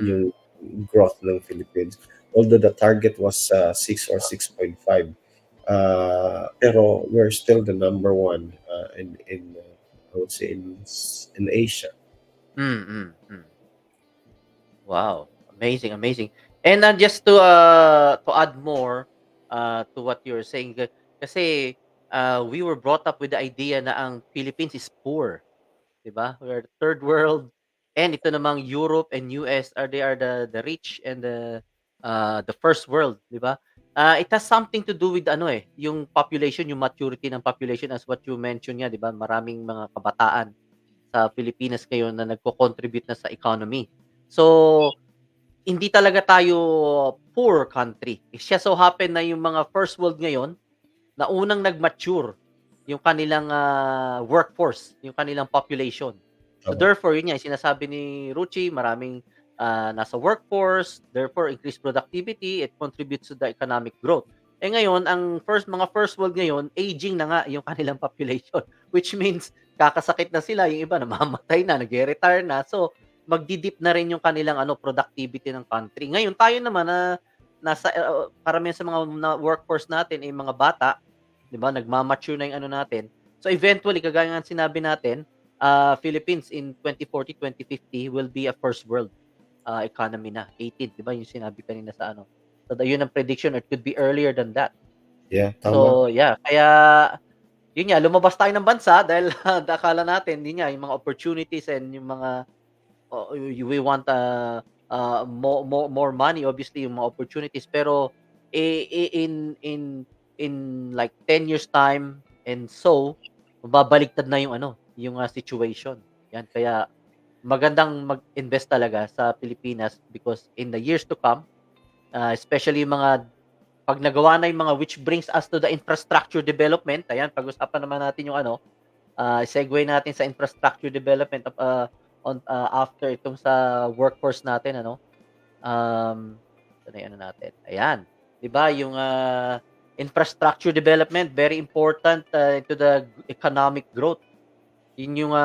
yung growth ng Philippines. Although the target was 6 or 6.5. Pero we're still the number one in I would say in Asia. Mm, mm, mm. Wow, amazing, amazing. And just to add more to what you're saying, kasi we were brought up with the idea na ang Philippines is poor, 'di ba? We're the third world, and ito namang Europe and US are the rich and the first world, 'di ba? It has something to do with ano yung population, yung maturity ng population as what you mentioned nga, 'di ba? Maraming mga kabataan sa Pilipinas ngayon na nagko-contribute na sa economy. So, hindi talaga tayo poor country. It just so happen na yung mga first world ngayon na unang nag-mature yung kanilang workforce, yung kanilang population. So Tama. therefore, yun nga, yung sinasabi ni Ruchi, maraming nasa workforce, therefore increased productivity, it contributes to the economic growth. Eh ngayon, ang mga first world ngayon, aging na nga yung kanilang population, which means kakasakit na sila, yung iba namamatay na, nagre-retire na. So magdidip na rin yung kanilang productivity ng country. Ngayon tayo naman na nasa karamihan sa mga workforce natin ay mga bata, 'di ba? Nagma-mature na yung ano natin. So eventually, kagaya ng sinabi natin, Philippines in 2040, 2050 will be a first world economy na. 18, 'di ba? Yung sinabi kanina sa ano. So yun ang prediction, or it could be earlier than that. Yeah, tama. So yeah, kaya yun nga, lumabas tayo ng bansa dahil akala natin yun nga, yung mga opportunities and yung mga we want more money, obviously yung mga opportunities, pero in like 10 years time, and so babaliktad na yung yung situation. Yan, kaya magandang mag-invest talaga sa Pilipinas because in the years to come, especially yung mga pag nagawa na yung mga, which brings us to the infrastructure development. Ayan, pag-usapan naman natin yung segue natin sa infrastructure development after itong sa workforce natin, ano yung natin. Ayan, 'di ba? Yung infrastructure development, very important to the economic growth. Yun yung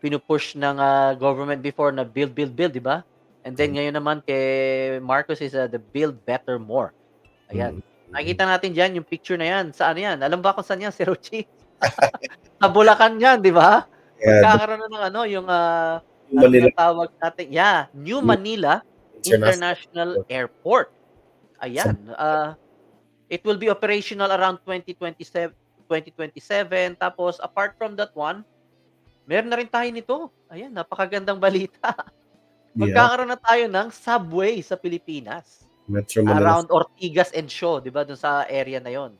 pinupush ng government before na build, build, build, 'di ba? And then ngayon naman kay Marcos is the build better more. Ayan. Mm. Nakikita natin diyan yung picture na 'yan. Saan 'yan? Alam ba kung saan 'yan, si Ruchi? Sa Bulacan 'yan, 'di ba? Yeah, Magkakaroon na ng yung Manila tinatawag natin, New Manila International International Airport. sa Ayan, it will be operational around 2027. Tapos apart from that one, meron na rin tayo nito. Ayan, napakagandang balita. yeah, Magkakaroon na tayo ng subway sa Pilipinas. Metro Manila. Around Ortigas and Shaw, 'di ba, dun sa area na 'yon.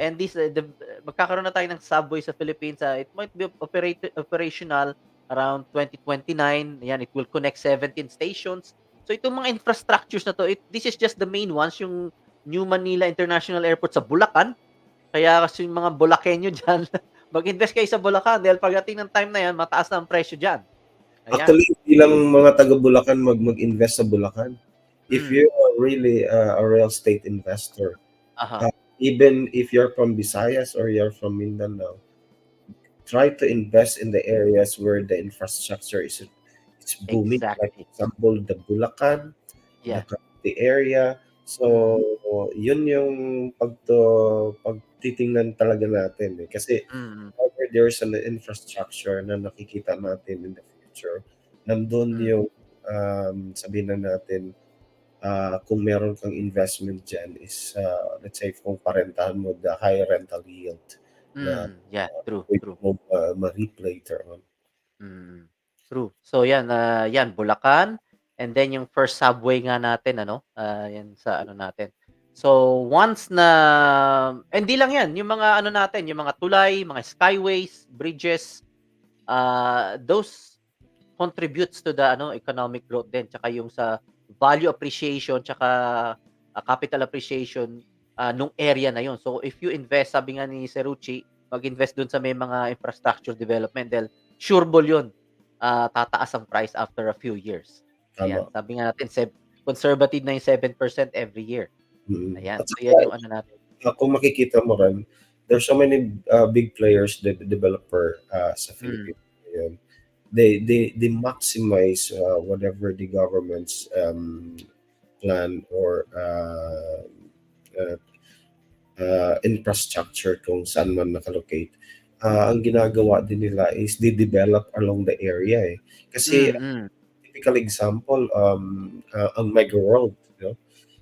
And this magkakaroon na tayo ng subway sa Philippines. It might be operational around 2029. Yan, it will connect 17 stations. So itong mga infrastructures na to, this is just the main ones, yung New Manila International Airport sa Bulacan. Kaya kasi yung mga Bulakenyo diyan, mag-invest kayo sa Bulacan dahil pagdating ng time na yan, mataas na ang presyo diyan. Ayan. Actually, ilang mga taga Bulacan mag-invest sa Bulacan. If you are really a real estate investor, even if you're from Visayas or you're from Mindanao, try to invest in the areas where the infrastructure is booming. Exactly. Like example, the Bulacan, Yeah. the area. So, yun yung pagtitingnan talaga natin. Kasi whenever there's an infrastructure na nakikita natin in the future, nandun yung sabihin na natin, kung meron kang investment dyan is, let's say, kung parentahan mo the high rental yield na Yeah, true. mo ma-reap later on. True. So yan, Bulacan, and then yung first subway nga natin, yan sa natin. So once na, hindi lang yan, yung mga natin, yung mga tulay, mga skyways, bridges, those contributes to the economic growth din, tsaka yung sa value appreciation, tsaka capital appreciation nung area na yon. So if you invest, sabi nga ni Seruchi, mag-invest dun sa may mga infrastructure development dahil sureball yun, tataas ang price after a few years. Ayan, sabi nga natin, conservative na yung 7% every year. Ayan, so yan yung natin. Kung makikita mo rin, there's so many big players, the developer sa Mm. Philippines. Ngayon. They maximize whatever the government's plan or uh, infrastructure kung saan man nakalocate. Ang ginagawa din nila is they develop along the area eh. Kasi Mm. typical example, ang Mega World, you know?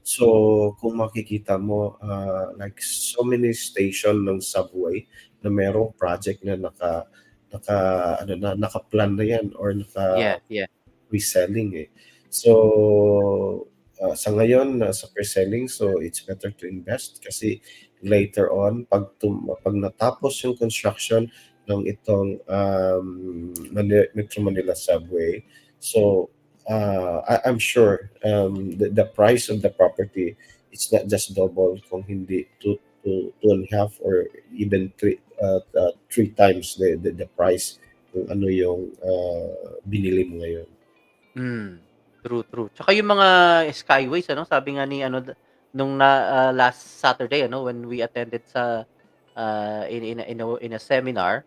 So, kung makikita mo, like so many station ng subway na merong project na ano na, naka-plan na yan or Yeah, yeah. reselling eh. So, sa ngayon, sa pre-selling, so it's better to invest kasi later on, pag natapos yung construction ng itong Metro Manila Subway, so I'm sure the price of the property, it's not just double, kung hindi two and a half or even three times the price kung ano yung binili mo ngayon. Mm. True, true. Tsaka yung mga skyways ano, sabi nga ni ano nung last Saturday ano when we attended sa in a seminar,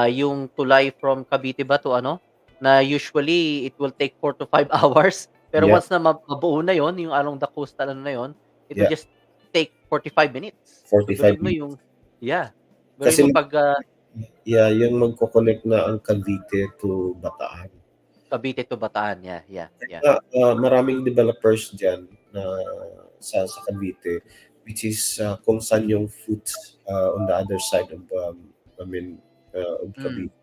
yung tulay from Cavite ba to ano, na usually it will take 4 to 5 hours. Pero Yeah, once na mabuo na yon, yung along the coastal ano na yon, it will yeah, just take 45 minutes. So 45 bilhin mo minutes. yung yeah, bilhin Kasi mo pag yeah, yung magko-connect na ang Cavite to Bataan. Cavite to Bataan, yeah, yeah, yeah. Maraming developers diyan na sa Cavite, which is kung saan yung foot on the other side of I mean of Mm. Cavite.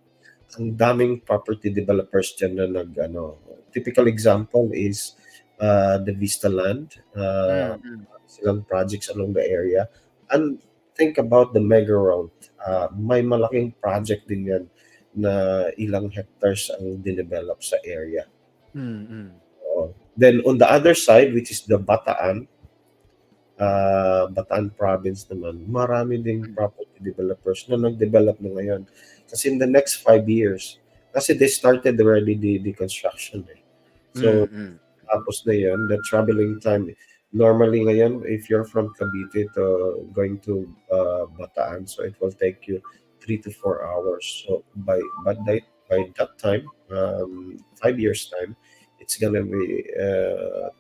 Ang daming property developers diyan na nag-ano. Typical example is the Vista Land, Mm. Mm. silang projects along the area. And think about the Mega Road. May malaking project din yan na ilang hectares ang dinevelop sa area. Mm. Mm. Then on the other side, which is the Bataan province naman, marami ding property developers na nag-develop na ngayon. Kasi in the next 5 years, kasi they started already the construction eh. So, Mm. Mm. tapos na yun, the traveling time, normally ngayon, if you're from Cavite to going to Bataan, so it will take you 3 to 4 hours. So, by that time, 5 years time, it's gonna be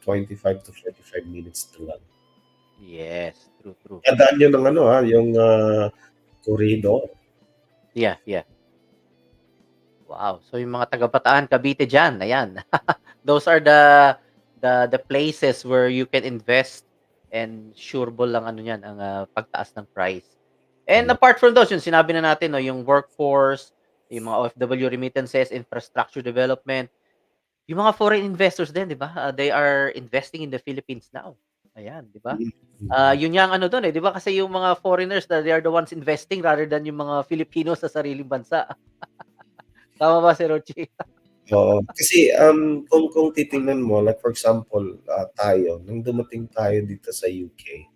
25 to 45 minutes to land. Yes, true, true. Tandaan nyo ng ano yung corridor. Yeah, yeah. Wow. So yung mga taga Bataan, Cavite diyan, ayan. Those are the places where you can invest and sureball lang ano niyan ang pagtaas ng price. And Tama. apart from those, yung sinabi na natin no, yung workforce, yung mga OFW remittances, infrastructure development, yung mga foreign investors din, 'di ba? They are investing in the Philippines now. Ayan, 'di ba? Yun yang ano doon eh, 'di ba? Kasi yung mga foreigners they are the ones investing rather than yung mga Filipino sa sariling bansa. Tama ba si Rochi? Oo. Kasi kung titingnan mo, like for example, tayo, nung dumating tayo dito sa UK,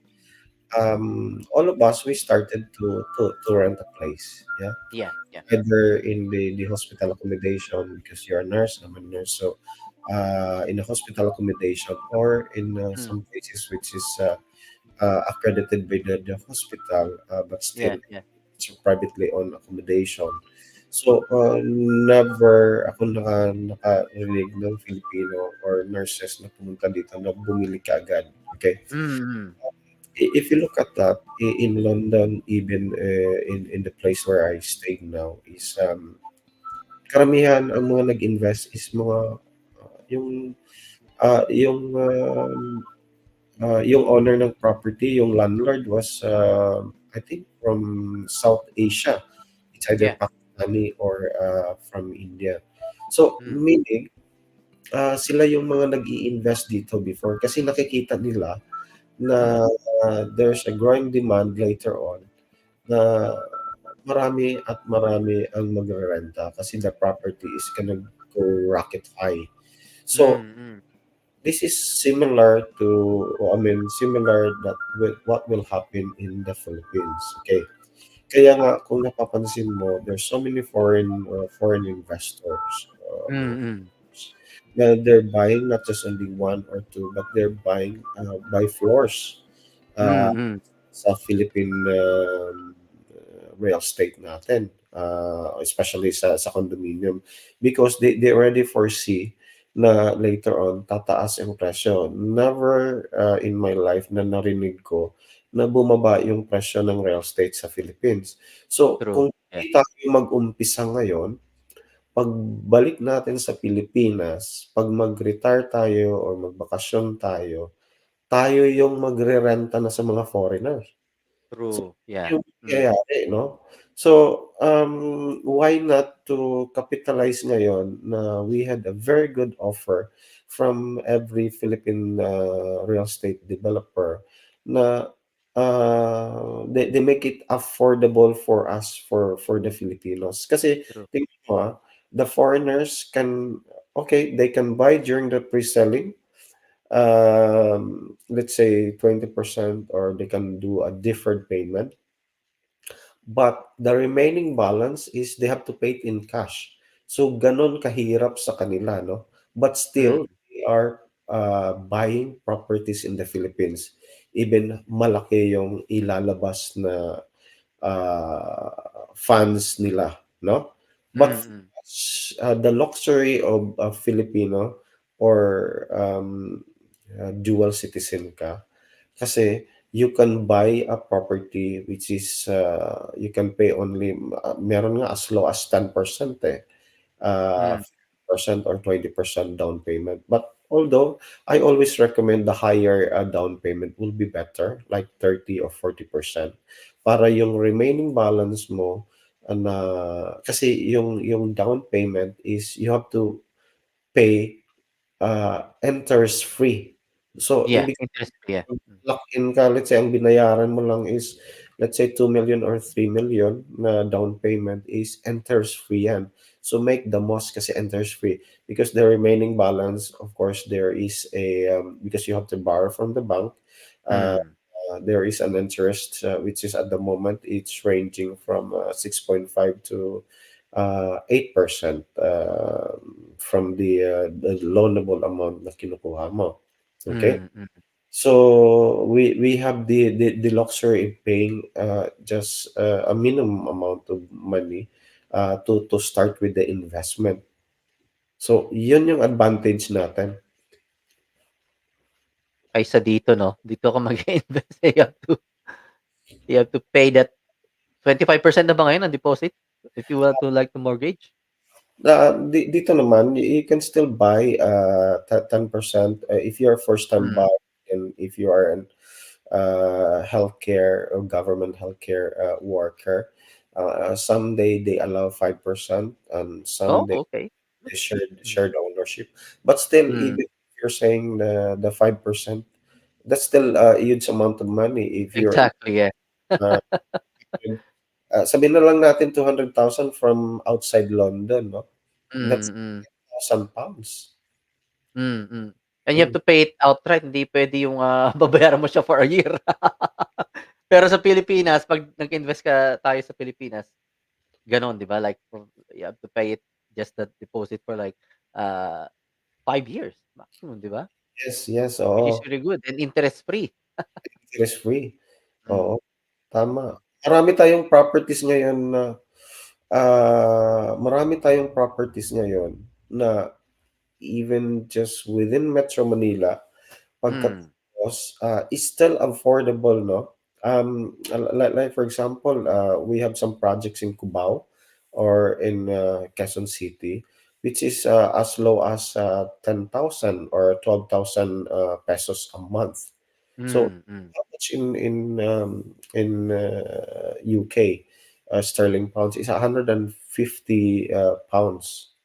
all of us, we started to rent a place. Yeah. Yeah, yeah. Either in the hospital accommodation because you're a nurse, I'm a nurse. So, in a hospital accommodation or in Mm. some places which is accredited by the hospital, but still Yeah, yeah. it's a privately owned accommodation. So, never ako nakarinig ng Filipino or nurses na pumunta dito na bumili kaagad. Okay? Mm. If you look at that, in London, even in the place where I stay now, is karamihan ang mga nag-invest is mga yung yung owner ng property, yung landlord was I think from South Asia. It's either Yeah. Pakistani or from India. So Mm. meaning sila yung mga nag-i-invest dito before kasi nakikita nila na there's a growing demand later on na marami at marami ang magrerenta kasi the property is gonna go rocket high. So Mm. this is similar to, similar that with what will happen in the Philippines. Okay. Kaya nga, kung napapansin mo, there's so many foreign investors Mm. na they're buying not just only one or two, but they're buying by floors Mm. sa Philippine real estate natin, especially sa condominium, because they already foresee na later on tataas yung presyo. Never in my life na narinig ko na bumaba yung presyo ng real estate sa Philippines. So True. kung Yeah. hindi tayo mag-umpisa ngayon, pagbalik natin sa Pilipinas, pag mag-retire tayo or magbakasyon tayo, tayo yung magre-renta na sa mga foreigners. So, True. Yeah. yung mangyayari, no? So, why not to capitalize ngayon na we had a very good offer from every Philippine real estate developer na they make it affordable for us, for the Filipinos. Kasi, True. tingnan mo the foreigners can, okay, they can buy during the pre-selling, let's say 20%, or they can do a deferred payment, but the remaining balance is they have to pay it in cash. So ganon kahirap sa kanila, no? But Mm. still they are buying properties in the Philippines. Even malaki yung ilalabas na funds nila, no? But Mm. the luxury of a Filipino or dual citizen ka, kasi you can buy a property which is you can pay only meron nga as low as 10% Mm. 50% or 20% down payment. But although I always recommend the higher down payment will be better, like 30 or 40%, para yung remaining balance mo na kasi yung down payment is you have to pay enters free. So Yeah. ibig Interest. Yeah. lock in ka, let's say ang binayaran mo lang is let's say 2 million or 3 million na down payment is enters free yan. So make the most kasi enters free, because the remaining balance, of course, there is a because you have to borrow from the bank. Uh, Mm. there is an interest which is at the moment it's ranging from 6.5 to 8% from the loanable amount na kinukuha mo. Okay? Mm. Mm. So we have the luxury of paying just a minimum amount of money to start with the investment. So yun yung advantage natin. Kaysa dito, no? Dito ka mag-invest. You have to pay that 25% na ba ngayon ang deposit if you want to like to mortgage? Dito naman, you can still buy 10% if you're a first-time Mm. buyer, and if you are an healthcare or government healthcare worker. Some they allow 5%, and some Oh, they okay. Mm. shared ownership. But still, Mm. even if you're saying the 5%, that's still a huge amount of money. If you're in, Exactly, yeah. uh, sabihin na lang natin 200,000 from outside London, no? That's Mm. £1,000. Mm. And you have to pay it outright, hindi puwede yung, babayaran mo siya for a year. Pero sa Pilipinas 'pag nag-invest tayo sa Pilipinas, gano'n 'di ba, like you have to pay it just the deposit for like, uh, 5 years maximum, 'di ba? Yes, yes, Which is oo. really good and interest free. Interest free. Mm. Oo, tama. Marami tayong properties ngayon na marami tayong properties ngayon na even just within Metro Manila, Hmm. pagkatapos, is still affordable, no? Like for example, we have some projects in Cubao or in Quezon City, which is as low as 10,000 or 12,000 pesos a month. So Mm. how much in UK sterling pounds is 150 pounds.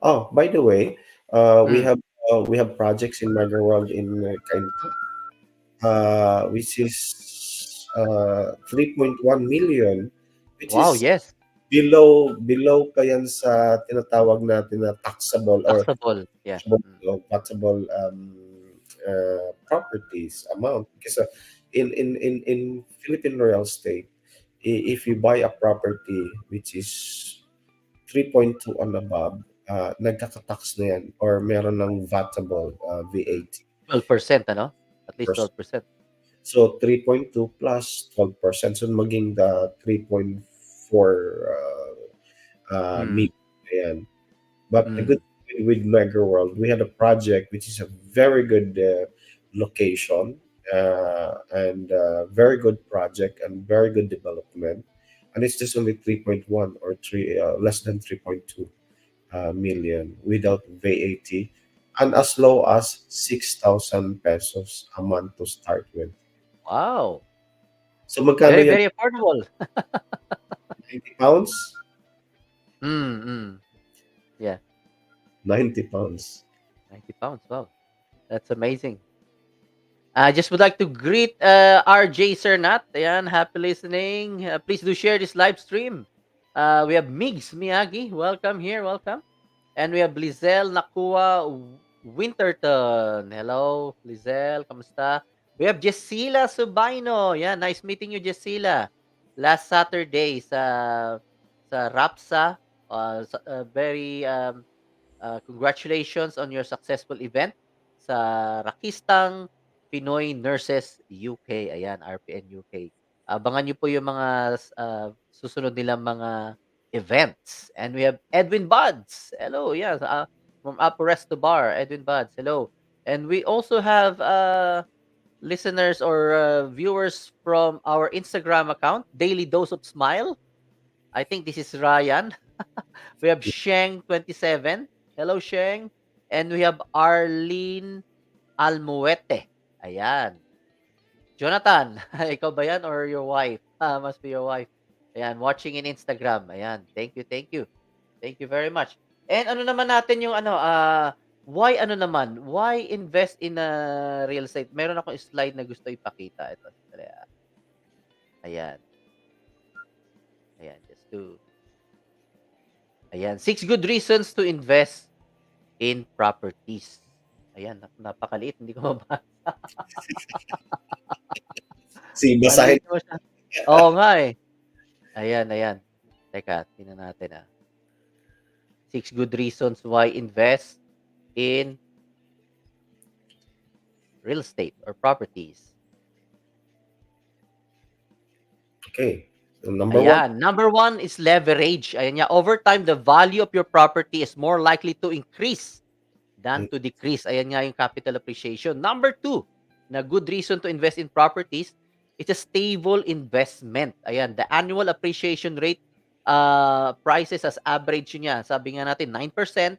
Oh, by the way, Hmm. we have projects in Mega World in Cainta, which is 3.1 million, which Wow, is yes. below pa yan sa tinatawag natin na taxable or Taxable, yeah. taxable properties amount. Because in Philippine real estate, if you buy a property which is 3.2 and above, nagkaka-tax na yan or meron ng vatable VAT. 12% ano? At least First. 12%. So 3.2 plus 12%, so maging the 3.4 Mm. million. Ayan. But the Mm. good thing with Mega World, we had a project which is a very good location, and very good project and very good development, and it's just only 3.1 or three less than 3.2 million without VAT, and as low as 6,000 pesos a month to start with. Wow. So magkano Very, yan? very affordable. 90 pounds? Mm. Mm. Yeah. 90 pounds. 90 pounds. Wow. That's amazing. I just would like to greet RJ Sernat. Ayan, happy listening. Please do share this live stream. We have Migs Miyagi. Welcome here. Welcome. And we have Lizelle Nakua Winterton. Hello, Lizelle. Kamusta? We have Jessila Subaino. Yeah, nice meeting you, Jessila. Last Saturday sa Rapsa. Very congratulations on your successful event sa Rakistang Pinoy Nurses UK. Ayan, RPN UK. Abangan niyo po yung mga susunod nilang mga events. And we have Edwin Buds. Hello, yeah, from Upper Resto Bar, Edwin Buds. Hello. And we also have listeners or viewers from our Instagram account, Daily Dose of Smile. I think this is Ryan. We have Sheng27. Hello, Sheng. And we have Arlene Almuete. Ayan. Jonathan, ikaw ba yan or your wife? Must be your wife. Ayan, watching in Instagram. Ayan, thank you, thank you. Thank you very much. And ano naman natin yung why ano naman? Why invest in real estate? Meron akong slide na gusto ipakita. Ito. Ayan. Ayan, ayan, 6 good reasons to invest in properties. Ayan, napakaliit, hindi ko mabasa. Basahin. Maliit naman siya. Oo nga eh. Ayan, ayan. Teka, tingnan natin 6 good reasons why invest in real estate or properties. Okay. So number one. Ayan, number 1 is leverage. Ayan niya, over time, the value of your property is more likely to increase than to decrease. Ayan nga yung capital appreciation. Number 2, na good reason to invest in properties, it's a stable investment. Ayan, the annual appreciation rate prices as average niya. Sabi nga natin, 9%.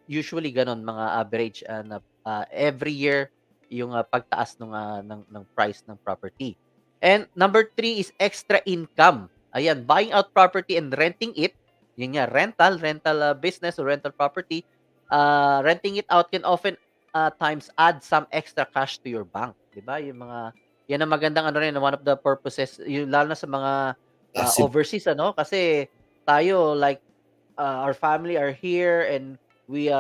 Usually ganon mga average na every year yung pagtaas ng price ng property. And number 3 is extra income. Ayan, buying out property and renting it. Yun nga, rental business or rental property. Renting it out can often times add some extra cash to your bank. Diba? Yung mga, yan ang magandang ano rin, one of the purposes, yung, lalo na sa mga Passive. overseas, kasi tayo, like, our family are here and we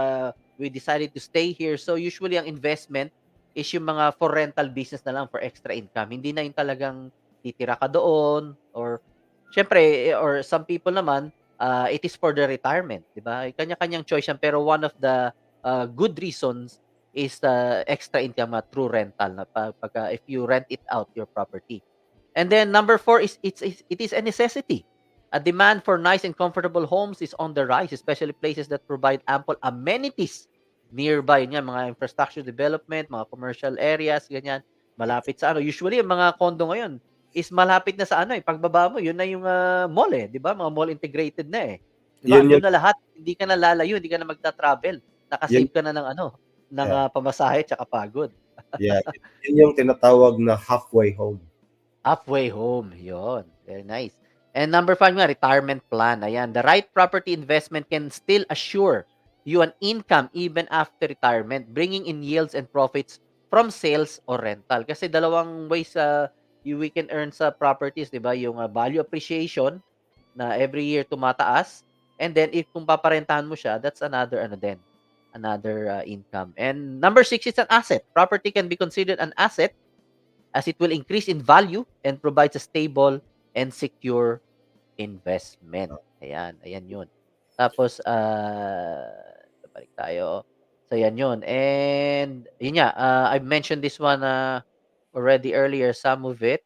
decided to stay here. So usually ang investment is yung mga for rental business na lang for extra income. Hindi na yung talagang titira ka doon or syempre or some people naman it is for the retirement, 'di ba? Kanya-kanyang choice yan pero one of the good reasons is extra income through rental na pag if you rent it out your property. And then number 4 is it is a necessity. A demand for nice and comfortable homes is on the rise, especially places that provide ample amenities nearby. Yan, mga infrastructure development, mga commercial areas, ganyan. Malapit sa ano. Usually, yung mga condo ngayon is malapit na sa ano pagbaba mo, yun na yung mall di ba? Mga mall integrated na Di ba? Yun Andun yung, na lahat. Hindi ka na lalayo, hindi ka na magta-travel. yun, Nakasave ka na ng ng yeah, pamasahe tsaka pagod. yeah. Yun yung tinatawag na halfway home. Halfway home. Yon. Very nice. And number 5 nga, retirement plan. Ayan. The right property investment can still assure you an income even after retirement, bringing in yields and profits from sales or rental. Kasi dalawang ways we can earn sa properties, di ba? Yung value appreciation na every year tumataas. And then, if kung paparentahan mo siya, that's another, another income. And number 6 is an asset. Property can be considered an asset as it will increase in value and provides a stable and secure investment. Ayan, ayan yun. Tapos, balik tayo. So, yan yun. And, yun nga, I've mentioned this one already earlier, some of it.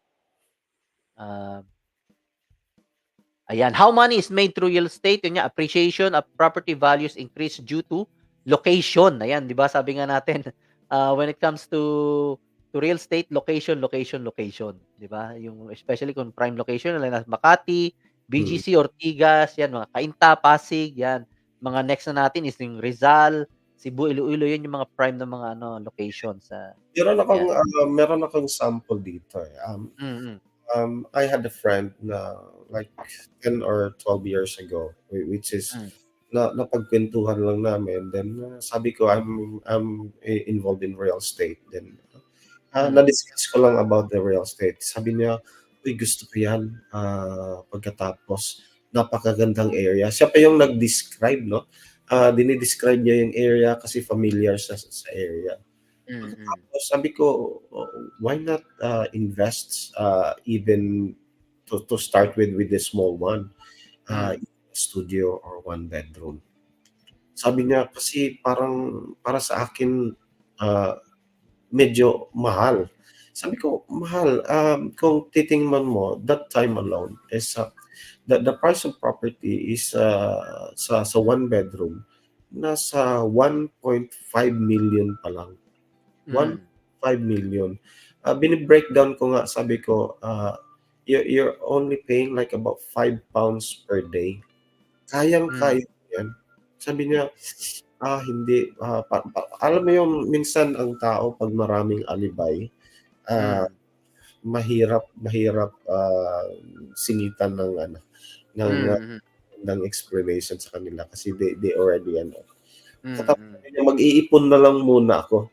Ayan, how money is made through real estate? Yun nga, appreciation of property values increase due to location. Ayan, 'di ba? Sabi nga natin, when it comes to real estate, location, location, location, 'di ba? Yung especially kung prime location, like na Makati, Mm. BGC, Ortigas, yan, mga Cainta, Pasig, yan. Mga next na natin is yung Rizal, Cebu, Iloilo, yan yung mga prime na mga ano location sa yan. Meron akong sample dito, eh. Mm. I had a friend na like 10 or 12 years ago, which is Mm. napagkwentuhan lang namin. Then sabi ko, involved in real estate. Then Mm. na-discuss ko lang about the real estate. Sabi niya, uy, gusto ko yan. Pagkatapos, napakagandang area. Siya pa yung nag-describe, no? Dinidescribe niya yung area kasi familiar sa area. Mm. Tapos sabi ko, "Oh, why not invest even to start with the small one, Mm. studio or one bedroom." Sabi niya, kasi parang para sa akin, ah, medyo mahal. Sabi ko, mahal. Kung titingnan mo, that time alone is the price of property is sa one bedroom nasa 1.5 million pa lang. Mm. 1.5 million. Bini-breakdown ko nga, sabi ko, you're only paying like about 5 pounds per day. Mm. Kayang-kaya yan. Sabi niya, hindi. Alam mo yung minsan ang tao pag maraming alibay, ah, Mm. mahirap singitan ng ano, ng Mm. ng explanation sa kanila kasi they already ano. Tapos Mm. sabi niya, mag-iipon na lang muna ako.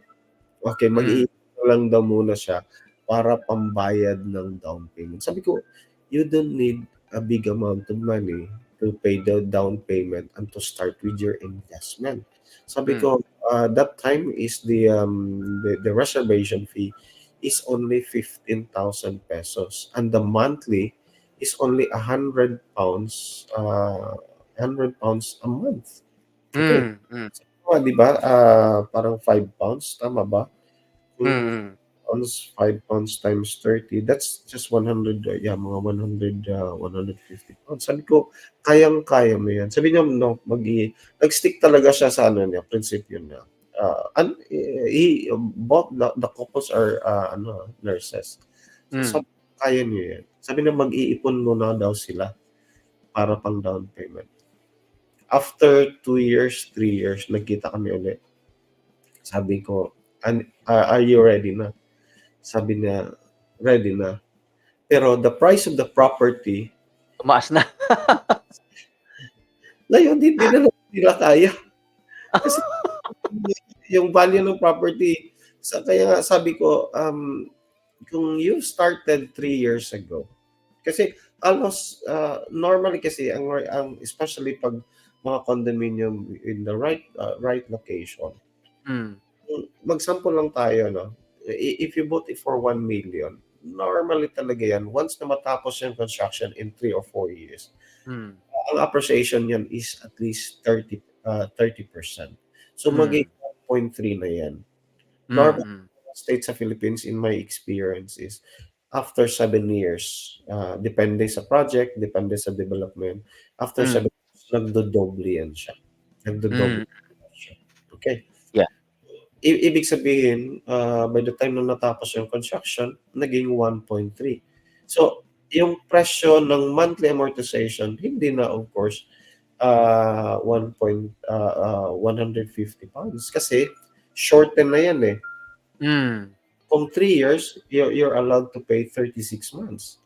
Okay, Mm. mag-iipon na lang daw muna siya para pambayad ng down payment. Sabi ko, you don't need a big amount of money to pay the down payment and to start with your investment. Sabi Mm. ko, that time is the reservation fee is only 15,000 pesos and the monthly is only 100 pounds, 100 pounds a month. Okay. Hmm. Mm. So, di ba? Parang 5 pounds, tama ba? Kung Mm. pounds, 5 pounds times 30, that's just 100, yeah, mga 100, 150 pounds. Sabi ko, kayang-kaya mo yan. Sabi niya, no, nag-stick talaga siya sa ano niya, prinsipyo niya. Both the couples are nurses. So, Mm. sabi, kaya niyo yan. Sabi niya, mag-iipon muna daw sila para pang down payment. After 2 years, 3 years, nagkita kami ulit. Sabi ko, are you ready na? Sabi niya, ready na. Pero the price of the property, Tumaas na. ngayon, hindi na nila kaya. Kasi yung value ng property, kaya nga sabi ko, kung you started 3 years ago, kasi almost, normally kasi, especially pag mga condominium in the right location, Mm. mag-sample lang tayo, no? If you bought it for 1 million, normally talaga yan, once na matapos yung construction in 3 or 4 years, Mm. ang appreciation yan is at least 30%. So, Mm. magiging 1.3 na yan. Normal Mm. state sa Philippines, in my experience, is after 7 years, depende sa project, depende sa development, after Mm. 7 years, nagdodoble yan siya. Nagdodoble Mm. siya. Okay? Yeah. Ibig sabihin, by the time na natapos yung construction, naging 1.3. So, yung presyo ng monthly amortization, hindi na, of course, 150 pounds. Kasi, shorten na yan eh. Mm. Kung 3 years, you're allowed to pay 36 months.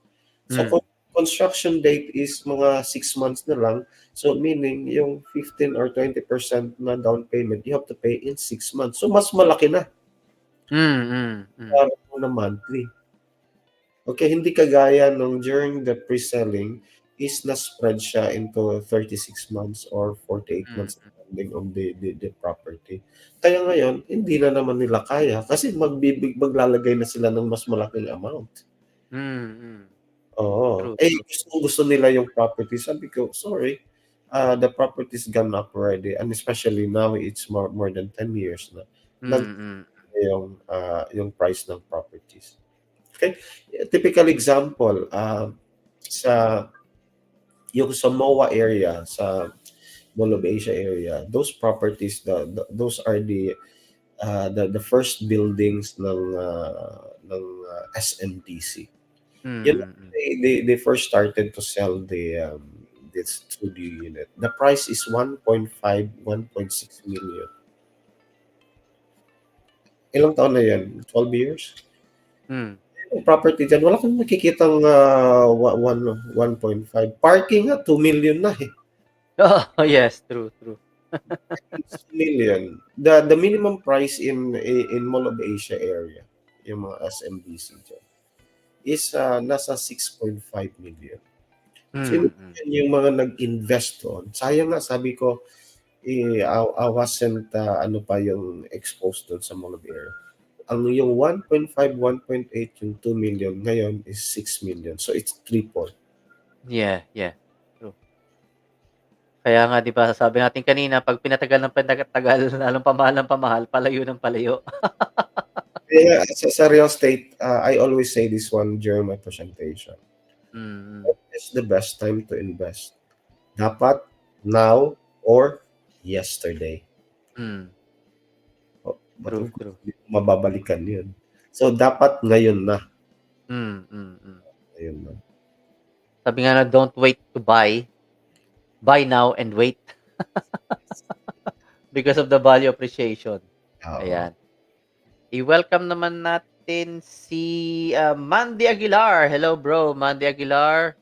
So, Mm. kung construction date is mga 6 months na lang, so meaning yung 15 or 20% na down payment, you have to pay in 6 months. So, mas malaki na Mm. Mm. na monthly. Okay, hindi kagaya nung during the pre-selling is na-spread siya into 36 months or 48 Mm. months depending on the property. Kaya ngayon, hindi na naman nila kaya kasi maglalagay na sila ng mas malaking amount. Mm. Oo. True, Eh, true. gusto nila yung property. Sabi ko, sorry, the property's gone up already and especially now it's more than 10 years na. Mm. Yung price ng properties. Okay? Typical example, sa yung sa MOA area, sa Mall of Asia area, those properties, those are the first buildings ng SMDC. You know, Mm. they first started to sell this studio unit. The price is 1.5, 1.6 million. Ilang taon na yan? 12 years? Mm. Yung property dyan, wala kang makikitang 1.5. Parking nga, 2 million na eh. Oh, yes, true, true. 6 million. The minimum price in Mall of Asia area, yung mga SMBC dyan, is nasa 6.5 million. So, Mm. yung mga nag-invest doon, sayang nga, sabi ko, I wasn't, ano pa yung exposed doon sa Mall of Air. Ang yung 1.5, 1.8, yung 2 million, ngayon is 6 million. So, it's triple. Yeah, yeah. True. Kaya nga 'di ba sabi natin kanina 'pag pinatagal ng pinatagal lalong pamahal, palayo ng palayo. Kaya sa real estate, I always say this one during my presentation. Mm. It's the best time to invest. Dapat now or yesterday. Mm. But True, of course, true. hindi mo mababalikan yun. So, dapat ngayon na. Mm. Ayun na. Sabi nga na don't wait to buy, buy now and wait because of the value appreciation. Oo. Ayan. I-welcome naman natin si Mandy Aguilar. Hello bro, Mandy Aguilar.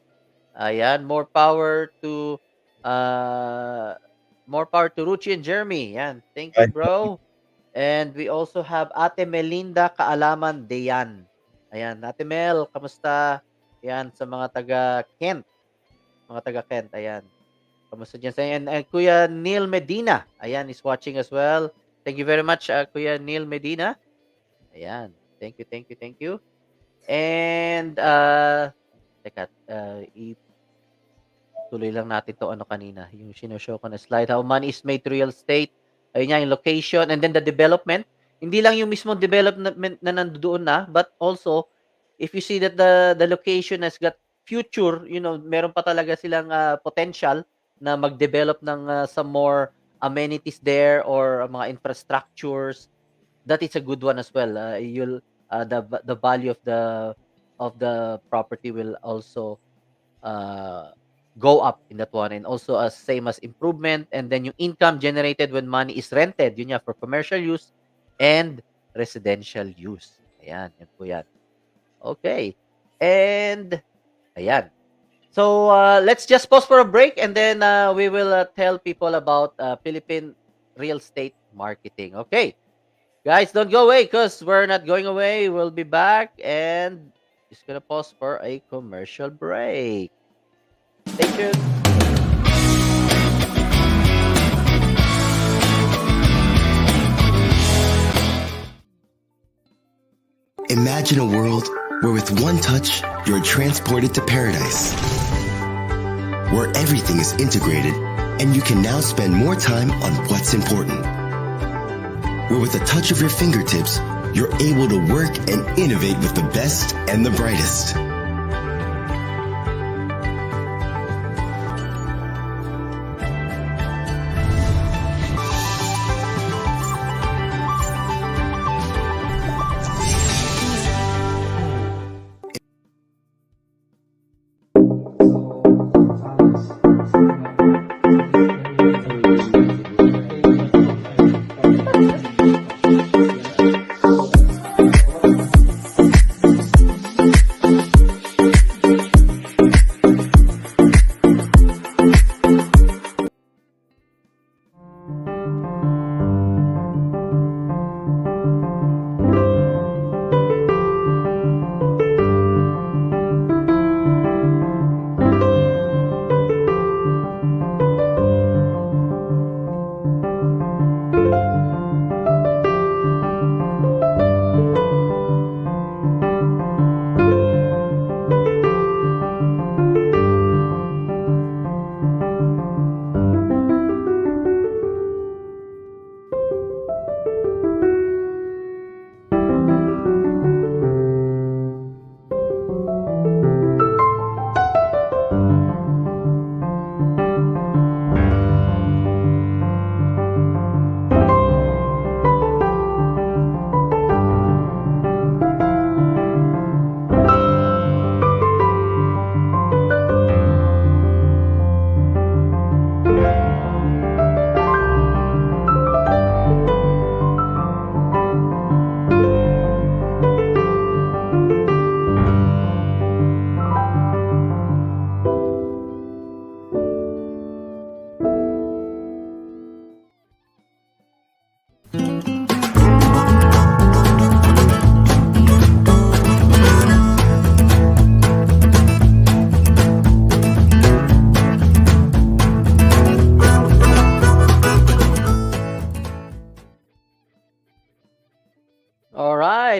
Ayan, uh, more power to Ruchi and Jeremy. Ayan, thank you Ay, bro. And we also have Ate Melinda Kaalaman Deyan. Ayan, Ate Mel, kamusta? Ayan, sa mga taga Kent. Mga taga Kent, ayan. Kamusta dyan sa and Kuya Neil Medina, ayan, is watching as well. Thank you very much, Kuya Neil Medina. Ayan, thank you, thank you, thank you. And, teka, tuloy lang natin to ano kanina, yung sinoshow ko na slide, how money is made to real estate. Ayun nga, yung location, and then the development. Hindi lang yung mismo development na nandoon na, but also, if you see that the location has got future, you know, meron pa talaga silang potential na mag-develop ng some more amenities there or mga infrastructures, that is a good one as well. You'll the value of the property will also uh, go up in that one, and also as same as improvement, and then yung income generated when money is rented, yun yan, for commercial use and residential use. Ayan, yan po yan. Okay. And ayan. So let's just pause for a break, and then we will tell people about Philippine Real Estate Marketing. Okay. Guys, don't go away because we're not going away. We'll be back, and just gonna pause for a commercial break. Stay tuned. Imagine a world where with one touch, you're transported to paradise, where everything is integrated and you can now spend more time on what's important, where with a touch of your fingertips, you're able to work and innovate with the best and the brightest.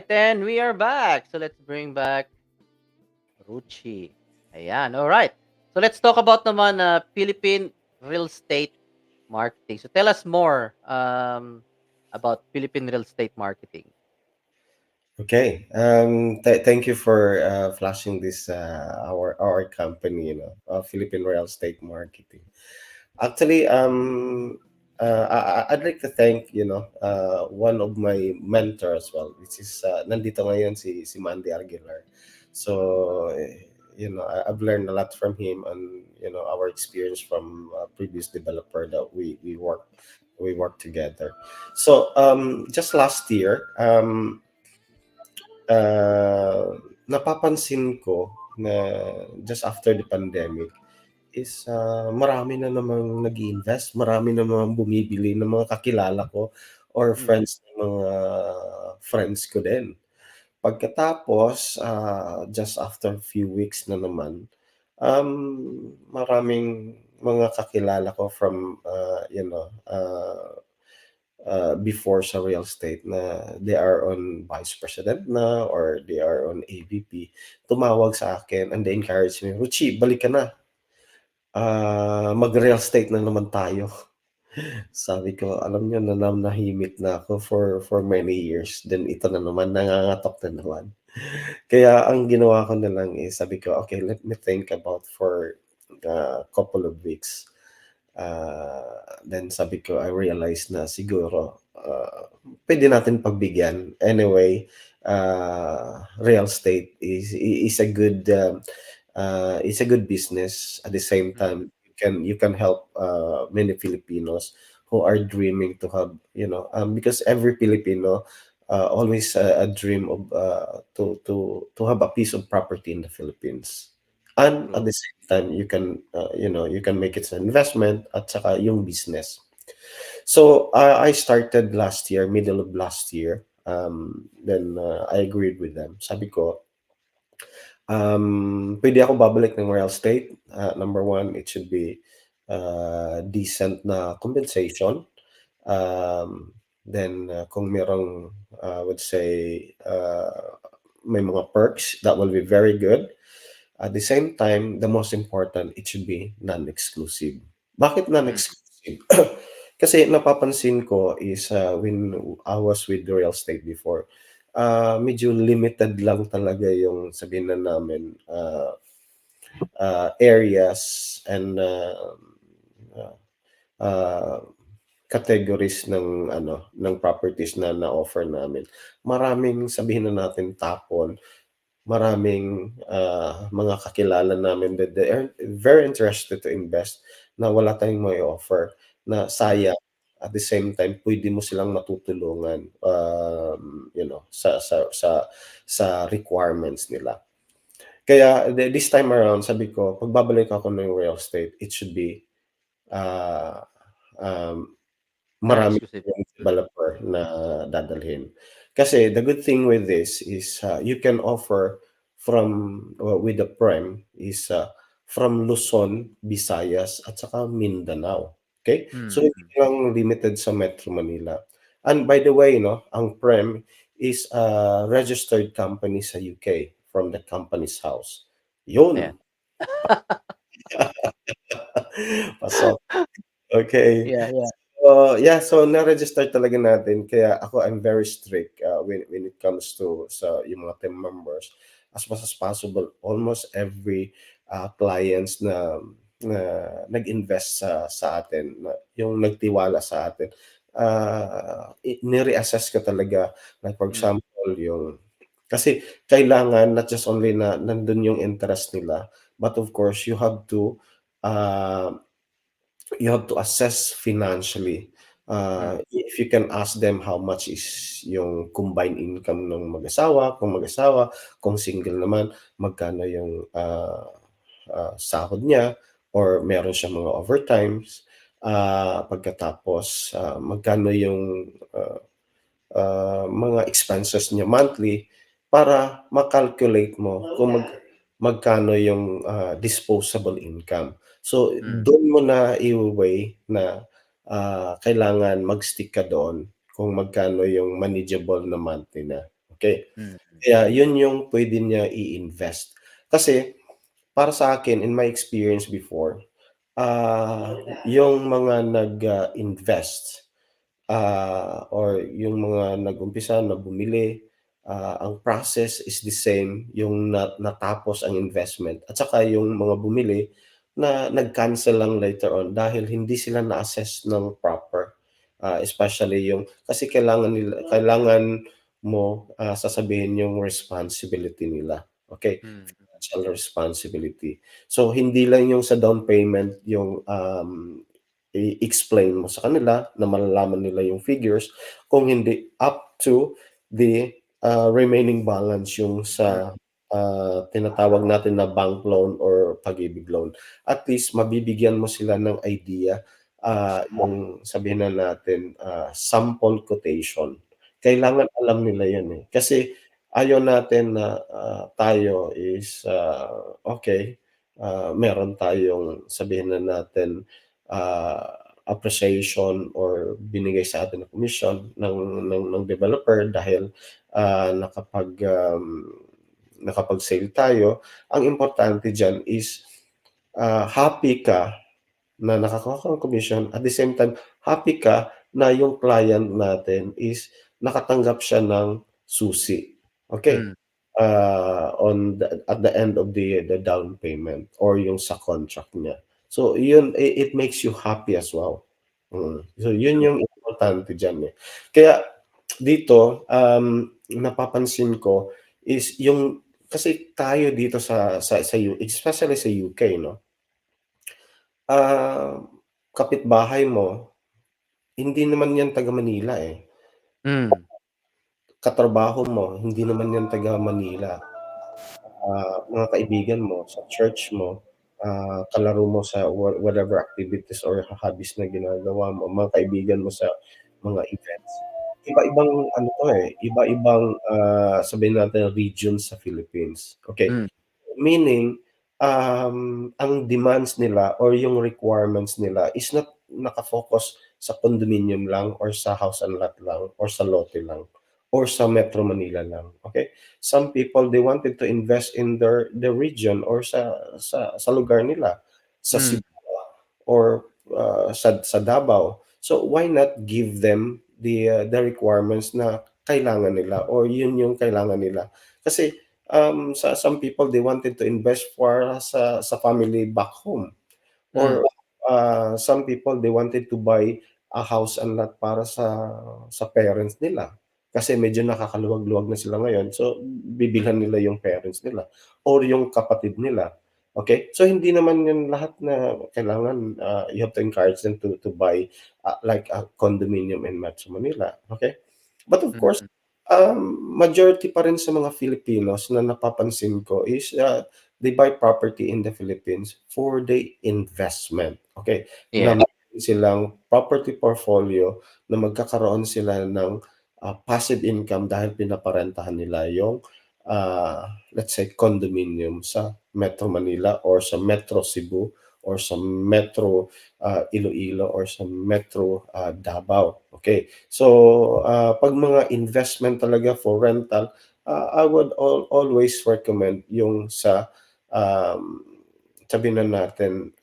right, and we are back. So let's bring back Ruchi. Ayan, all right. So let's talk about naman Philippine Real Estate Marketing. So tell us more about Philippine Real Estate Marketing. Okay. Thank you for flashing this our company, Philippine Real Estate Marketing. Actually, I'd like to thank one of my mentor as well, which is nandito ngayon si Mandy Aguilar. So I've learned a lot from him and our experience from previous developer that we work together. So just last year, uh, napapansin ko na just after the pandemic is marami na namang nag-iinvest, marami na namang bumibili ng mga kakilala ko or Mm. friends ng mga friends ko din. Pagkatapos, just after few weeks na naman, maraming mga kakilala ko from, before sa real estate na they are on vice president na or they are on AVP, tumawag sa akin and they encourage me, "Ruchi, balik ka na. Mag-real estate na naman tayo." Sabi ko, alam niyo nananahimik na ako for many years, then ito na naman, nangangatok na naman. Kaya ang ginawa ko na lang is sabi ko, "Okay, let me think about for a couple of weeks." Then sabi ko, I realized na siguro puwede natin pagbigyan. Anyway, real estate is a good business. At the same Mm. time, you can help many Filipinos who are dreaming to have, because every Filipino always a dream of to have a piece of property in the Philippines. And at True. the same time, you can make it an investment at saka yung business. So I started last year, middle of last year. Then I agreed with them. Sabi ko, pwede ako babalik ng real estate. Number one, it should be decent na compensation. Then kung merong, would say, may mga perks, that will be very good. At the same time, the most important, it should be non-exclusive. Bakit Mm. non-exclusive? Kasi napapansin ko is when I was with the real estate before, medyo limited lang talaga yung sabihin na namin areas and uh, uh, categories ng properties na na-offer namin. Maraming sabihin na natin tapon, maraming mga kakilala namin that they are very interested to invest na wala tayong mai-offer na Mm. sayang. At the same time, pwede mo silang matutulungan, sa requirements nila. Kaya this time around, sabi ko, pagbabalik ako ng real estate, it should be uh, um, marami Non-exclusive. yung developer na dadalhin. Kasi the good thing with this is you can offer with the PREM is from Luzon, Visayas at saka Mindanao. Okay? So Mm. hindi lang limited sa Metro Manila. And by the way, ang PREM is a registered company sa UK from the company's house. Ayan. Yun. Pasok. Okay. Yeah, yeah. Yeah, so na-register talaga natin kaya ako I'm very strict when it comes to sa yung mga team members. As much as possible, almost every clients na nag-invest sa atin, yung nagtiwala sa atin, nire-assess ko talaga. Like for Mm. example, yung kasi kailangan not just only na nandun yung interest nila, but of course uh, you have to assess financially. Mm. If you can ask them how much is yung combined income ng mag-asawa, kung single naman, magkano yung sahod niya or meron siya mga overtimes. Pagkatapos, magkano yung mga expenses niya monthly para ma-calculate mo kung magkano yung disposable income. So, Mm. doon mo na i-weigh na kailangan mag-stick ka doon kung magkano yung manageable na monthly na. Okay? Mm. Kaya yun yung pwede niya i-invest. Kasi para sa akin, in my experience before, ah, yung mga nag-invest or yung mga nag-umpisa na bumili, ang process is the same, yung natapos ang investment at saka yung mga bumili na nag-cancel lang later on dahil hindi sila na-assess ng proper. Especially yung kasi kailangan mo, sasabihin yung responsibility nila, okay? Mm. Financial responsibility. So, hindi lang yung sa down payment yung, i-explain mo sa kanila na malalaman nila yung figures, kung hindi up to the, remaining balance yung Mm. sa, tinatawag natin na bank loan or pag-ibig loan. At least mabibigyan mo sila ng idea, yung sabihin na natin, sample quotation. Kailangan alam nila yun, eh. Kasi ayaw natin na, tayo is, okey, meron tayong sabihin na natin, appreciation or binigay sa atin na commission ng developer dahil, nakapag-sale tayo. Ang importante diyan is, happy ka na nakakuha ka ng commission, at the same time, happy ka na yung client natin is nakatanggap siya ng susi. Okay? Mm. At the end of the down payment or yung sa contract niya. So yun, it makes you happy as well. So yun True. yung importante diyan, eh. Kaya dito, napapansin ko is yung kasi tayo dito sa especially sa UK 'no, ah, kapitbahay mo, hindi naman 'yan taga Manila, eh. Mm. Katrabaho mo, hindi naman 'yan taga Manila. Mga kaibigan mo sa church mo, kalaro mo sa whatever activities or hobbies na ginagawa mo, mga kaibigan mo sa mga events. Iba-ibang ano 'to, eh, iba-ibang, sabihin natin regions sa Philippines, okey? Mm. Meaning, ang demands nila or yung requirements nila is not naka-focus sa condominium lang or sa house and lot lang or sa lote lang or sa Metro Manila lang, okay? Some people, they wanted to invest in their region or sa lugar nila, sa Mm. Cebu or, sa Davao. So, why not give them the requirements na kailangan nila or yun yung kailangan nila? Kasi, sa some people, they wanted to invest for sa family back home Mm. or, some people, they wanted to buy a house and lot para sa parents nila. Kasi medyo nakakaluwag-luwag na sila ngayon, so bibilhan nila yung parents nila or yung kapatid nila, okay? So hindi naman yun lahat na kailangan, you have to encourage them to buy, like a condominium in Metro Manila, okay? But of course, Mm. majority pa rin sa mga Filipinos na napapansin ko is, they buy property in the Philippines for the investment, okay? Na Yeah. meron silang property portfolio na magkakaroon sila ng, passive income dahil pinaparentahan nila yung, let's say condominium sa Metro Manila or sa Metro Cebu or sa Metro, Iloilo or sa Metro, Davao, okay? So, 'pag mga investment talaga for rental, I would always recommend yung sa, um, sabihin na natin,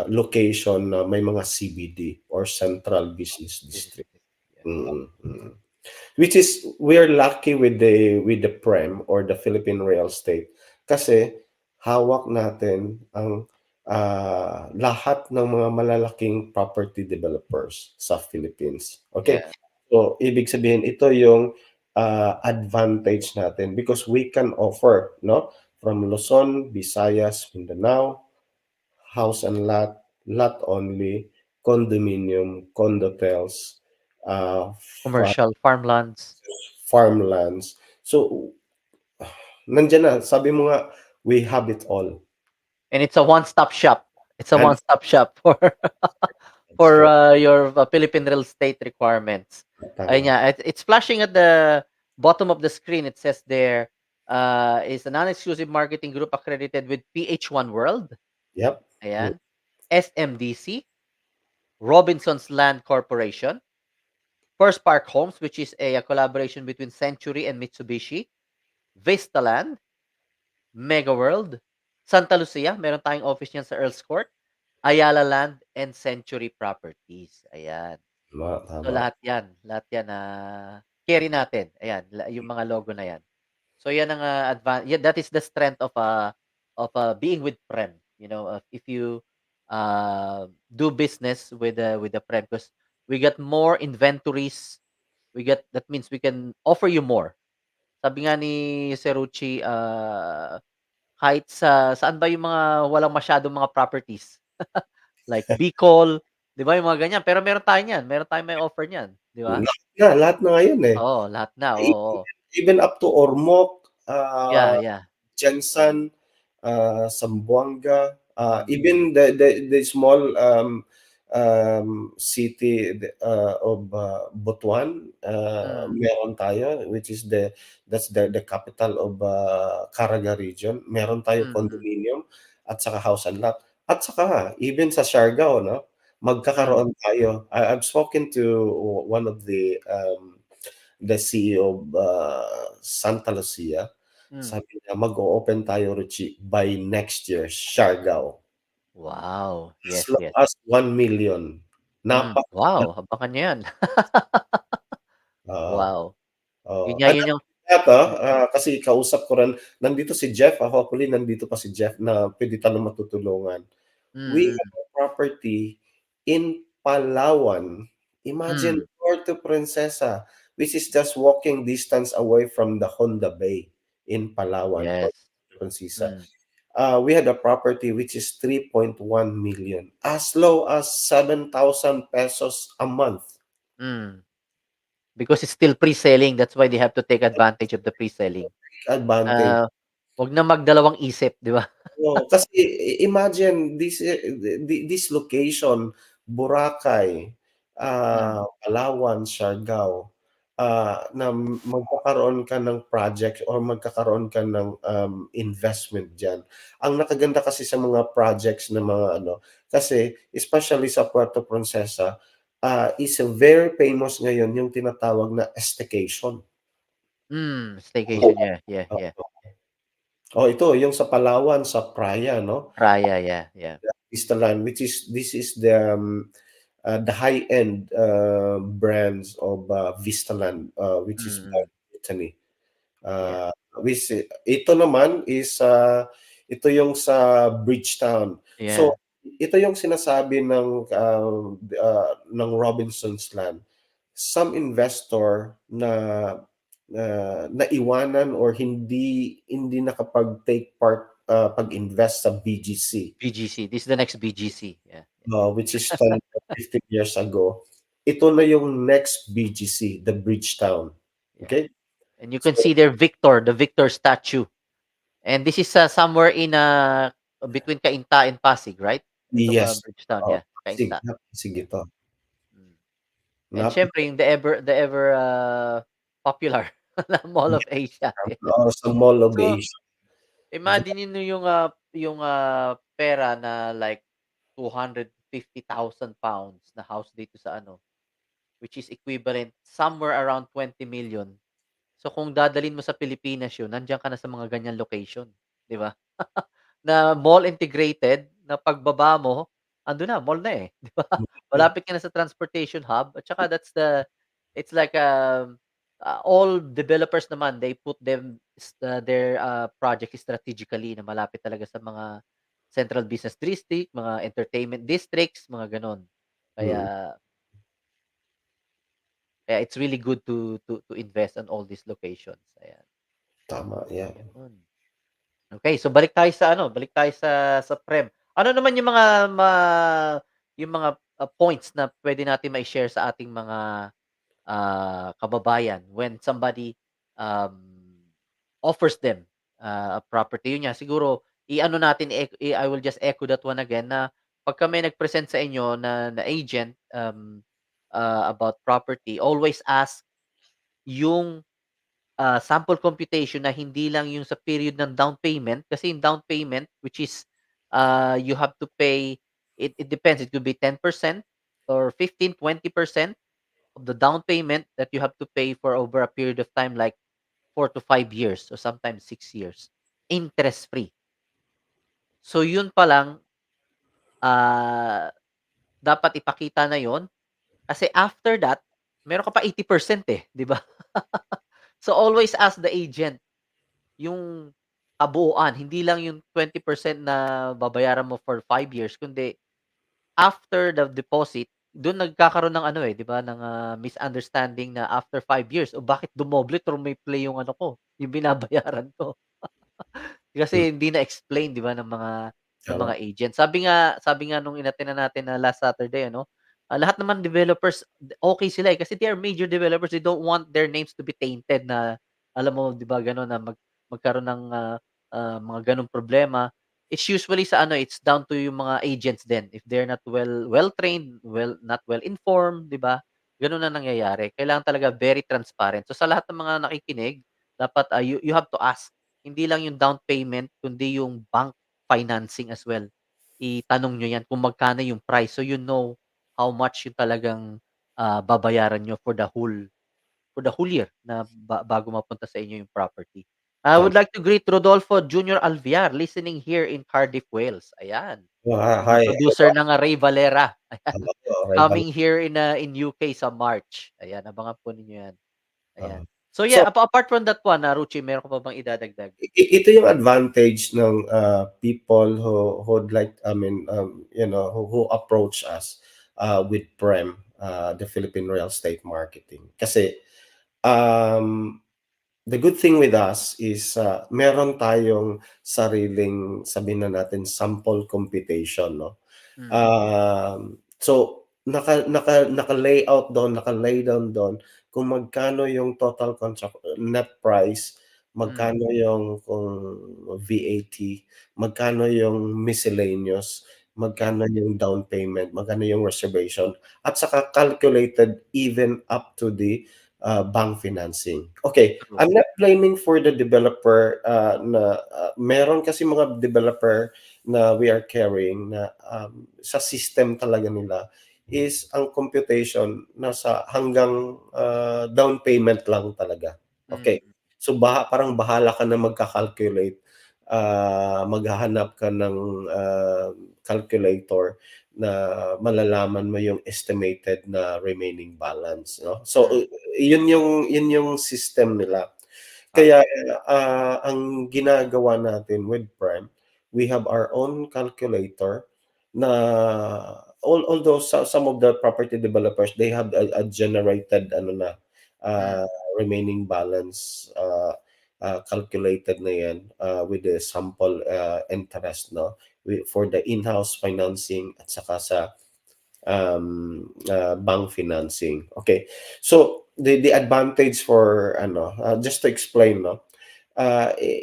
location na may mga CBD or Central Business District. Mm, mm. Which is we're lucky with the PREM or the Philippine Real Estate kasi hawak natin ang, lahat ng mga malalaking property developers sa Philippines, okay? Yeah. So, ibig sabihin ito yung, advantage natin because we can offer 'no, from Luzon, Visayas, Mindanao, house and lot, lot only, condominium, condotels, uh, Commercial farmlands. farmlands. So, nandiyan na, sabi mo nga, we have it all. And it's a one-stop shop. It's a And one-stop shop for that's for correct. your Philippine real estate requirements. Ayun Tama. nga, it's flashing at the bottom of the screen. It says there is a non-exclusive marketing group accredited with PH1 World. Yep. Mm. Ayan. SMDC, Robinson's Land Corporation, First Park Homes, which is a collaboration between Century and Mitsubishi, Vistaland, Mega World, Santa Lucia, meron tayong office niyan sa Earls Court, Ayala Land, and Century Properties. Ayan. Tama, So tama. lahat yan na carry natin. Ayan, yung mga logo na yan. So yan ang yeah, that is the strength of being with PREM. If you do business with the PREM, because we got more inventories, that means we can offer you more. Sabi nga ni Cerucci, kahit saan ba yung mga walang masyadong mga properties, like Bicol, 'di ba, yung mga ganyan. Pero meron tayo niyan, meron tayong may offer niyan, 'di ba? Lahat na ngayon eh. Oo, lahat na, E- oo. Even up to Ormoc, Yeah, yeah. Jensan, Zamboanga, Mm, even the small city of Butuan, mm, meron tayo, which is that's the capital of Caraga region. Meron tayo mm, condominium at saka house and lot. At saka even sa Siargao, no, mm, magkakaroon tayo. I've spoken to one of the CEO of Santa Lucia. hmm. Sabi niya, mag-o-open tayo, Richie, by next year, Siargao. Wow, As yes, low yes. as 1 million. Wow, abangan niyo 'yan. Oo, Wow, oo. yun nga, yun yung mm, Kasi kausap ko rin, nandito si Jeff, hopefully nandito pa si Jeff na puwede tayong matutulungan. We mm, have a property in Palawan. Imagine hmm, Puerto Princesa, which is just walking distance away from the Honda Bay in Palawan, Puerto yes, Princesa. hmm, We had a property which is 3.1 million, as low as 7,000 pesos a month. hmm. Because it's still pre-selling, that's why they have to take advantage of the pre-selling. Advantage. Ah, 'Wag na magdalawang isip, 'di ba? Oo, kasi imagine this location, Boracay, Hmm, Palawan, Siargao, na magkakaroon ka ng project or magkakaroon ka ng, investment diyan. Ang nakaganda kasi sa mga projects na mga ano, kasi especially sa Puerto Princesa, is very famous ngayon yung tinatawag na staycation. staycation, yeah, yeah, yeah. Ito yung sa Palawan, sa Praia 'no? Raya, yeah, yeah. Crystalline, which is this is the high-end brands of Vistaland, which is by Mm, Brittany. yeah, Ito naman is ito yung sa Bridgetown. yeah, So ito yung sinasabi ng Robinson's Land. Some investor na naiwanan or hindi nakapag-take part pag-invest sa BGC. BGC, this is the next BGC, yeah, Which is 10 to 15 years ago. Ito na yung next BGC, the Bridgetown. yeah. Okay? And you can So, see there the Victor statue. And this is, somewhere in, between Cainta and Pasig, right? Itong, yes. Bridgetown, Oo, yeah, Pasig, Cainta. Pasig ito. Mm. And Napaka siyempre yung the ever, popular na Mall of Asia, yeah. sa Mall of So, Asia. imagine niyo yung, pera na like ₱250,000 na house dito sa ano, which is equivalent somewhere around 20 million. So, kung dadalhin mo sa Pilipinas yun, nandiyan ka na sa mga ganyang location, 'di ba? Na mall integrated, na pagbaba mo, andun na, mall na, eh, 'di ba? Malapit ka na sa transportation hub at saka it's like, all developers naman, they put their, project strategically na malapit talaga sa mga central business district, mga entertainment districts, mga gano'n. Mm, Kaya kaya it's really good to invest on all these locations, ayan. tama, yeah. Yun. Okay, so balik tayo sa PREM. Ano naman yung mga, points na puwede natin mai-share sa ating mga, kababayan when somebody, um, offers them, a property? Yun nga, siguro i-ano natin, I will just echo that one again na pagka may nag-present sa inyo na agent, about property, always ask yung sample computation na hindi lang yung sa period ng down payment kasi yung down payment which is, you have to pay it depends, it could be 10% or 15, 20% of the down payment that you have to pay for over a period of time like 4 to 5 years or sometimes 6 years, interest-free. So yun pa lang, ah, dapat ipakita na yon kasi after that, meron ka pa 80% eh, 'di ba? So always ask the agent yung kabuuan, hindi lang yung 20% na babayaran mo for 5 years kundi after the deposit, dun nagkakaroon ng ano, eh, 'di ba, ng, misunderstanding na after 5 years, "O bakit dumoble, triple yung ano ko, yung binabayaran ko." Hmm, Kasi hindi na-explain 'di ba ng mga tama. agent. Sabi nga nung inatenan natin na last Saturday ano, lahat naman developers okay sila, eh, kasi they are major developers, they don't want their names to be tainted na alam mo 'di ba gano'n na magkaroon ng, mga gano'ng problema. It's usually sa ano, it's down to yung mga agents din if they're not well-trained, not well-informed 'di ba? Gano'n na nangyayari. Kailangan talaga very transparent. So sa lahat ng mga nakikinig dapat, you have to ask hindi lang yung down payment kundi yung bank financing as well. Itanong niyo 'yan kung magkano yung price so you know how much yung talagang, babayaran niyo for the whole year na bago mapunta sa inyo yung property. I Tama. would like to greet Rodolfo Junior Alviar listening here in Cardiff, Wales. Ayan, Oh, yung hi, producer ng, Ray Valera. Ayan, rival. coming here in UK sa March. Ayan, abangan po ninyo 'yan. Ayan. Oo. So yeah, So, apart from that one, Ruchi, meron ka pa bang idadagdag? ito yung advantage ng people who'd like, I mean, who approach us with PREM, the Philippine Real Estate Marketing. Kasi um, the good thing with us is meron tayong sariling, sabihin na natin, sample computation, no? Mm, So naka-layout doon, naka-lay down doon kung magkano yung total contract net price, mm, magkano yung kung VAT, magkano yung miscellaneous, magkano yung down payment, magkano yung reservation, at saka calculated even up to the bank financing. Okay, true. I'm not blaming for the developer na meron kasi mga developer na we are carrying na sa system talaga nila is ang computation nasa hanggang down payment lang talaga. Okay. Mm, So parang bahala ka na magka-calculate, maghahanap ka ng calculator na malalaman mo yung estimated na remaining balance, no? So mm, yun yung system nila. Kaya ang ginagawa natin with Prime, we have our own calculator na although some of the property developers, they have a generated ano na, mm, uh, remaining balance, calculated na 'yan, with the sample, interest 'no, for the in-house financing at saka sa bank financing. Okay. So the advantage for ano, just to explain, no,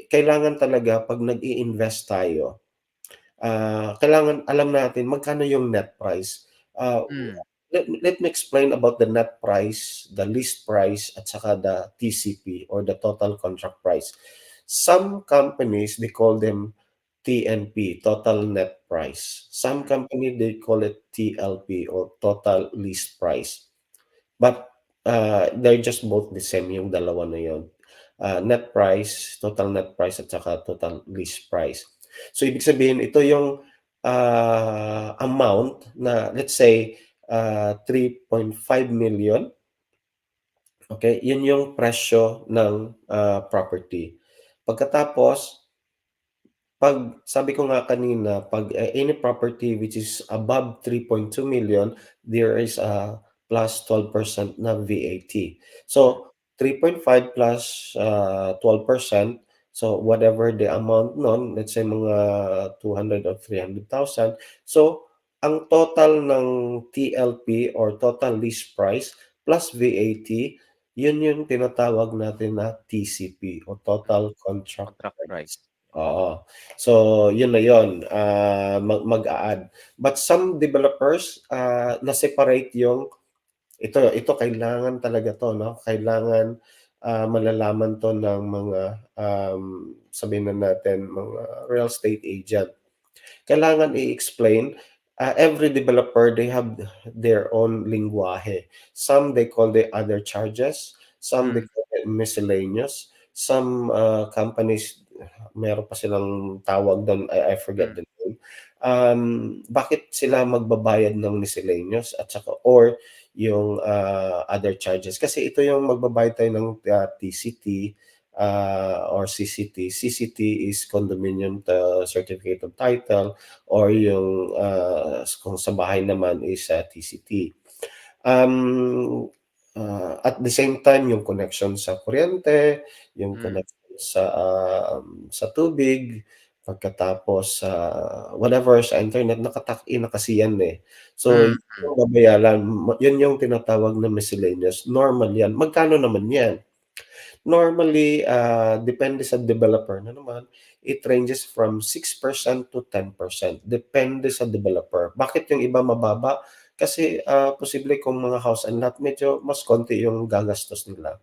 kailangan talaga 'pag nag-i-invest tayo, kailangan alam natin magkano yung net price. mm, Let me explain about the net price, the list price, at saka the TCP or the total contract price. Some companies, they call them TNP, total net price. Some mm, company, they call it TLP or total list price. But they're just both the same, yung dalawa na yun. Net price, total net price, at saka total list price. So ibig sabihin, ito yung amount na let's say 3.5 million. Okay, yun yung presyo ng property. Pagkatapos, 'pag sabi ko nga kanina, 'pag any property which is above 3.2 million, there is a plus 12% na VAT. mm, So, 3.5 plus 12%, so whatever the amount nun, let's say mga 200 or 300,000. So, ang total ng TLP or total list price plus VAT, yun yung tinatawag natin na TCP o mm. total contract Contract price. price. Oo. So, yun na yun, mag-a-add. But some developers, na-separate yung ito kailangan talaga 'to 'no, kailangan, malalaman 'to ng mga, sabihin na natin mga real estate agent. Kailangan i-explain, every developer, they have their own lingwahe. Some they call the other charges, some they Mm. call it miscellaneous. Some companies, meron pa silang tawag doon, I forget Mm. the name. Bakit sila magbabayad ng miscellaneous at saka or yung other charges? Kasi ito yung magbabayad tayo ng TCT or CCT. CCT is condominium certificate of title, or yung kung sa bahay naman is TCT. At the same time, yung connection sa kuryente, yung Mm. connection sa tubig, pagkatapos sa whatever sa internet, nakatak-in na kasi yan eh. So, Mm. yung babayaran, yun yung tinatawag na miscellaneous. Normal yan. Magkano naman yan? Normally, depende sa developer na naman, it ranges from 6% to 10%. Depende sa developer. Bakit yung iba mababa? Kasi posible kung mga house and lot, medyo mas konti yung gagastos nila.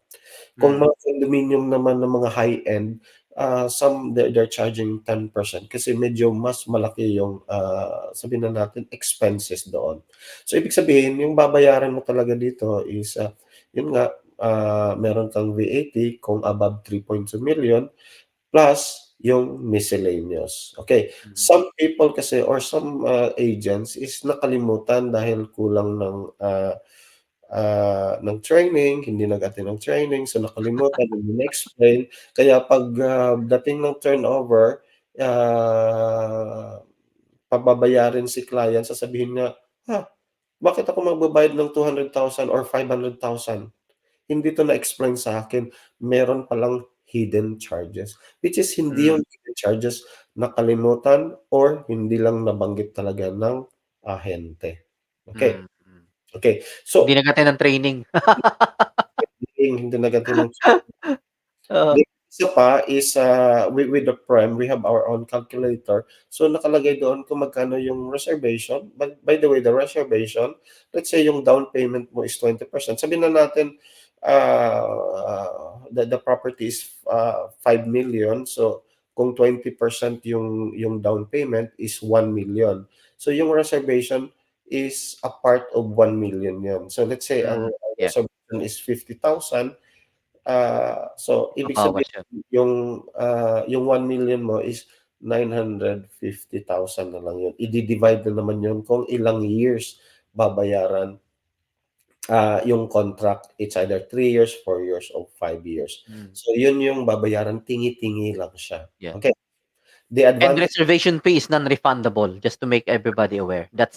Kung Mm. mga condominium naman ng mga high-end, some they're charging 10% kasi medyo mas malaki yung sabihin na natin expenses doon. So ibig sabihin, yung babayaran mo talaga dito is yun nga, meron kang VAT kung above 3.2 million plus yung miscellaneous. Okay. Mm. Some people kasi or some agents is nakalimutan dahil kulang ng training, hindi nag-attend ng training, so nakalimutan, hindi na-explain. Kaya pag dating ng turnover, pababayarin si client, sasabihin niya, "Ha, bakit ako magbabayad ng 200,000 or 500,000? Hindi 'to na-explain sa akin." Meron palang hidden charges, which is hindi Mm. yung hidden charges, nakalimutan or hindi lang nabanggit talaga ng ahente. Okay, Mm. Mm. okay. Hindi So, nag-attend ng training. hindi nagatin ng Oo. the isa pa is, with the PREM, we have our own calculator. So, nakalagay doon kung magkano yung reservation. By the way, the reservation, let's say yung down payment mo is 20%. Sabihin na natin, the property is 5 million. So, kung 20% yung down payment is 1 million. So, yung reservation is a part of 1 million yun. So, let's say Mm. ang Yeah, reservation is 50,000. So ibig babawas sabihin yun. yung 1 million mo is 950,000 na lang yun. I-divide na naman yun kung ilang years babayaran yung contract. It's either 3 years, 4 years, or 5 years. Mm. So yun yung babayaran, tingi-tingi lang siya. Yeah. Okay. The And advantage, reservation fee is non-refundable, just to make everybody aware. That's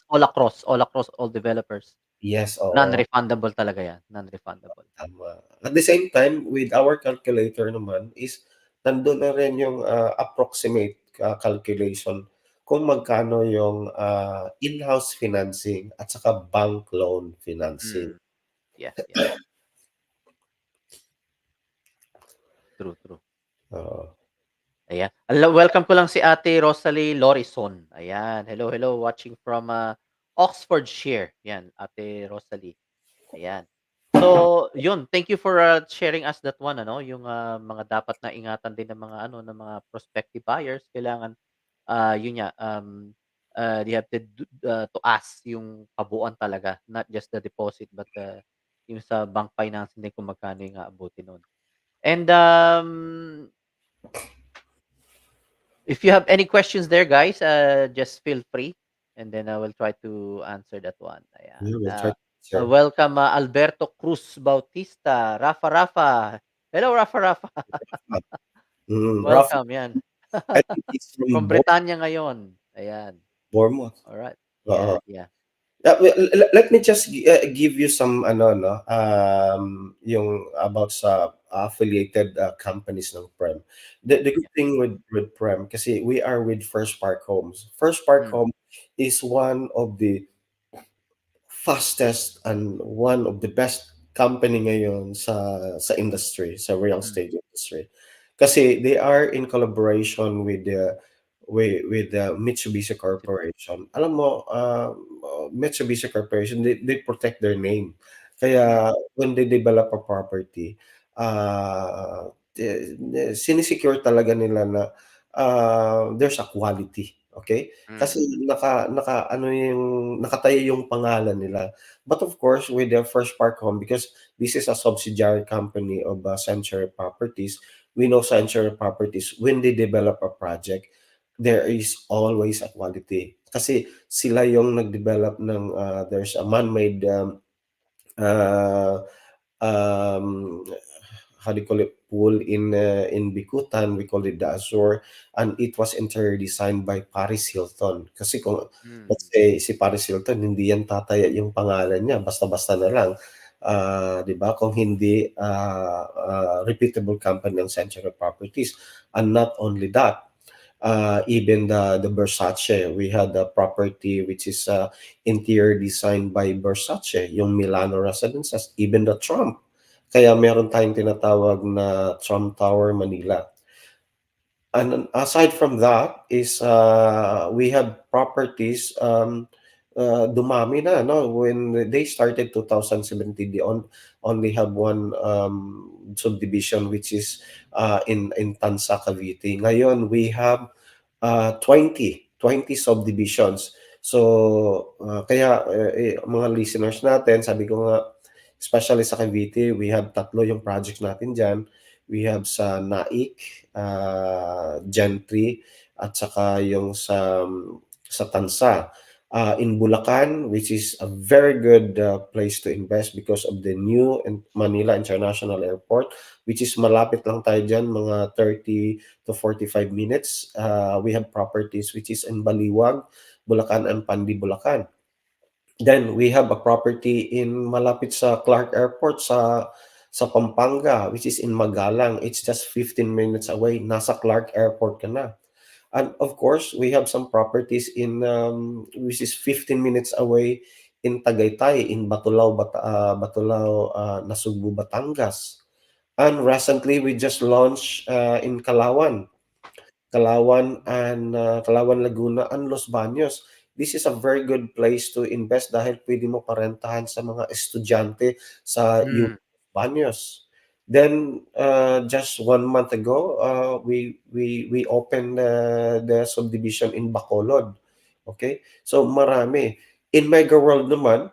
all across all developers. yes, oo. Non-refundable talaga yan, non-refundable. Tama. At the same time, with our calculator naman is nandun na rin yung approximate calculation kung magkano yung in-house financing at saka bank loan financing. Mm. Yes, yes. True, true. Oo. Ayan. Welcome ko lang si Ate Rosalie Lorison. Ayan. Hello, hello. Watching from Oxfordshire. Yan, Ate Rosalie. Ayan. So, yun. Thank you for sharing us that one, ano, yung mga dapat na ingatan din ng mga ano, ng mga prospective buyers. Kailangan yun nga, they have to ask yung kabuuan talaga, not just the deposit, but yung sa bank financing din kung magkano yung aabutin nun. And if you have any questions there, guys, just feel free, and then I will try to answer that one. Ayan. Yeah, we'll try to answer. Welcome, Alberto Cruz Bautista, Rafa. Hello, Rafa. Rough, Welcome, yan. I think it's From from Bretanya ngayon. Ayan. Bournemouth. Alright. Oo. Yeah. Well, let me just give you some ano no yung about sa affiliated companies ng PREM. The good thing with PREM kasi we are with First Park Homes. First Park Mm. Home is one of the fastest and one of the best company ngayon sa industry, sa real Mm. estate industry. Kasi they are in collaboration with the Mitsubishi Corporation. Alam mo, Mitsubishi Corporation, they protect their name. Mm. Kaya when they develop a property, sinisecure talaga nila na there's a quality. Okay? Kasi Mm. naka ano yung nakatayo yung pangalan nila. But of course, with the First Park Home, because this is a subsidiary company of Century Properties, we know Century Properties, when they develop a project, there is always a quality. Kasi sila yung nag-develop ng there's a man-made uh, um, how do you call it, pool in Bikutan. We call it the Azure, and it was interior designed by Paris Hilton. Kasi kung Mm. let's say si Paris Hilton, hindi yan tataya yung pangalan niya basta-basta na lang. 'Di ba? Kung hindi reputable company ng Century Properties. And not only that, even the Versace, we had a property which is interior designed by Versace, yung Milano Residences, even the Trump. Kaya meron tayong tinatawag na Trump Tower Manila. And aside from that is we have properties dumami na no when they started 2017 they only have one subdivision which is in Tansa Cavite. Ngayon we have 20 subdivisions. So, kaya mga listeners natin, sabi ko nga, especially sa Cavite, we have tatlo yung projects natin dyan. We have sa Naik, Gentry, at saka yung sa Tansa. In Bulacan, which is a very good place to invest because of the new Manila International Airport, which is malapit lang tayo dyan, mga 30 to 45 minutes. We have properties which is in Baliwag, Bulacan, and Pandi, Bulacan. Then we have a property in malapit sa Clark Airport sa Pampanga, which is in Magalang. It's just 15 minutes away. Nasa Clark Airport ka na. And of course, we have some properties in which is 15 minutes away in Tagaytay, in Nasugbu, Batangas. And recently, we just launched in Calauan, Laguna, and Los Baños. This is a very good place to invest dahil pwede mo parentahan sa mga estudyante sa Mm. Baños. Then just 1 month ago, we opened the subdivision in Bacolod. Okay? So marami. In Mega World naman,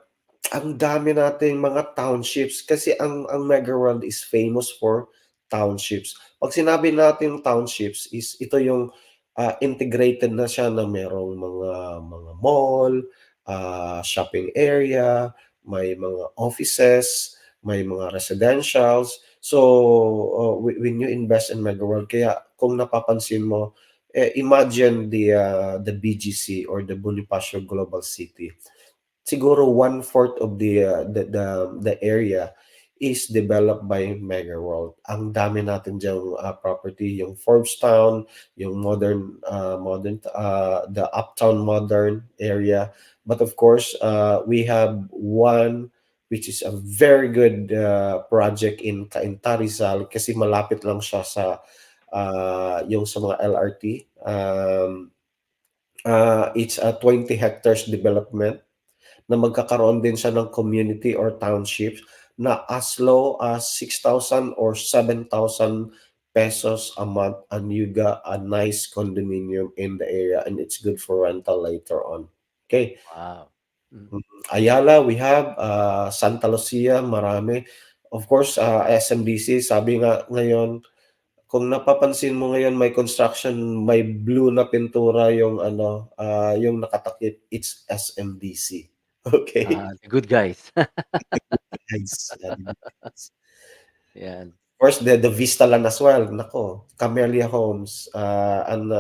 ang dami nating mga townships kasi ang Mega World is famous for townships. 'Pag sinabi nating townships is ito yung, integrated na siya na merong mga mall, shopping area, may mga offices, may mga residentials. So, when you invest in Mega World kaya kung napapansin mo, imagine the BGC or the Bonifacio Global City. Siguro 1/4 of the area is developed by Mega World. Ang dami natin diyang property, yung Forbes Town, yung the Uptown Modern area. But of course, we have one which is a very good project in Cainta, Rizal kasi malapit lang siya sa yung sa mga LRT. It's a 20 hectares development na magkakaroon din siya ng community or townships na as low as 6,000 or 7,000 pesos a month, and you got a nice condominium in the area and it's good for rental later on. Okay. Wow. Mm. Ayala, we have Santa Lucia, marami. Of course, SMDC, sabi nga ngayon, kung napapansin mo ngayon may construction, may blue na pintura yung yung nakatakip, it's SMDC. Okay. The good guys. Guys, Yan. of course, the Vista Land as well. Nako, Camellia Homes, and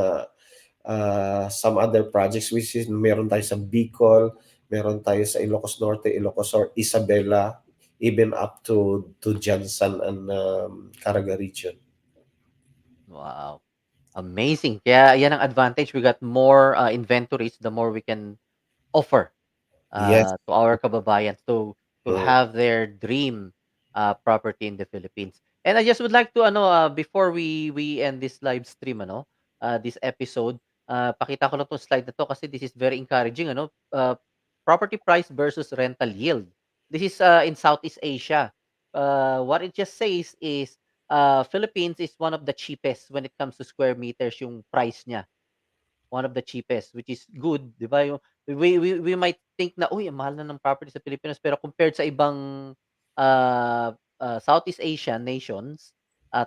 some other projects which is meron tayo sa Bicol, meron tayo sa Ilocos Norte, Ilocos Sur, Isabela, even up to Jansan and Caraga region. Wow. Amazing. Kaya yan ang advantage. We got more inventories the more we can offer Yes. to our kababayans to Mm. have their dream property in the Philippines. And I just would like to before we end this live stream this episode, pakita ko lang 'tong slide na 'to kasi this is very encouraging property price versus rental yield. This is in Southeast Asia. What it just says is Philippines is one of the cheapest when it comes to square meters yung price niya. one of the cheapest, which is good, 'di ba? Yung we might think na, "Uy, ang mahal na ng property sa Pilipinas." Pero compared sa ibang, Southeast Asian nations,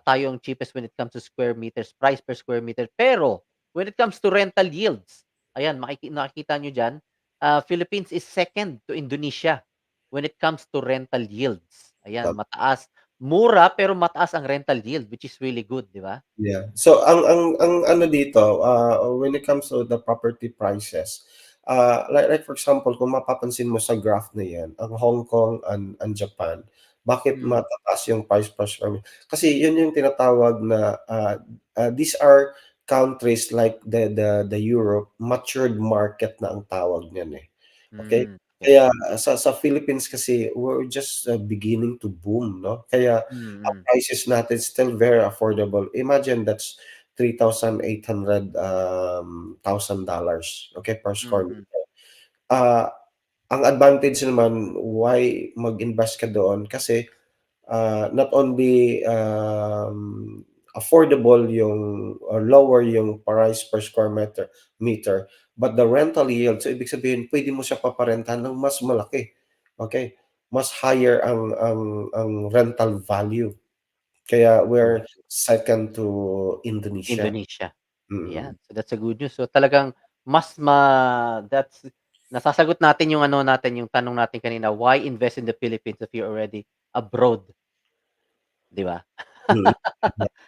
tayo ang cheapest when it comes to square meters, price per square meter. Pero when it comes to rental yields, ayan makikita niyo diyan, Philippines is second to Indonesia when it comes to rental yields. Ayan, mataas. Mura pero mataas ang rental yield, which is really good, 'di ba? Yeah. So ang ano dito, when it comes to the property prices, like for example, kung mapapansin mo sa graph na 'yan, ang Hong Kong and Japan, bakit Mm, matataas yung price per square meter? Kasi yun yung tinatawag na these are countries like the Europe, matured market na ang tawag niyan eh. Okay? okey. Kaya sa Philippines kasi we're just beginning to boom, no? Kaya ang Mm, prices natin still very affordable. Imagine that's 3,800 thousand dollars, okay, per square mm. meter. Ah, ang advantage naman why mag-invest ka doon kasi not only affordable yung or lower yung price per square meter, but the rental yield. So ibig sabihin pwede mo siya paparentahan ng mas malaki. Okay? Mas higher ang rental value. Kaya we're Correct. second to Indonesia. Indonesia, Mm. ayan. So, that's a good news. So, talagang mas that's nasasagot natin yung ano natin, yung tanong natin kanina, why invest in the Philippines if you're already abroad, 'di ba? Mm.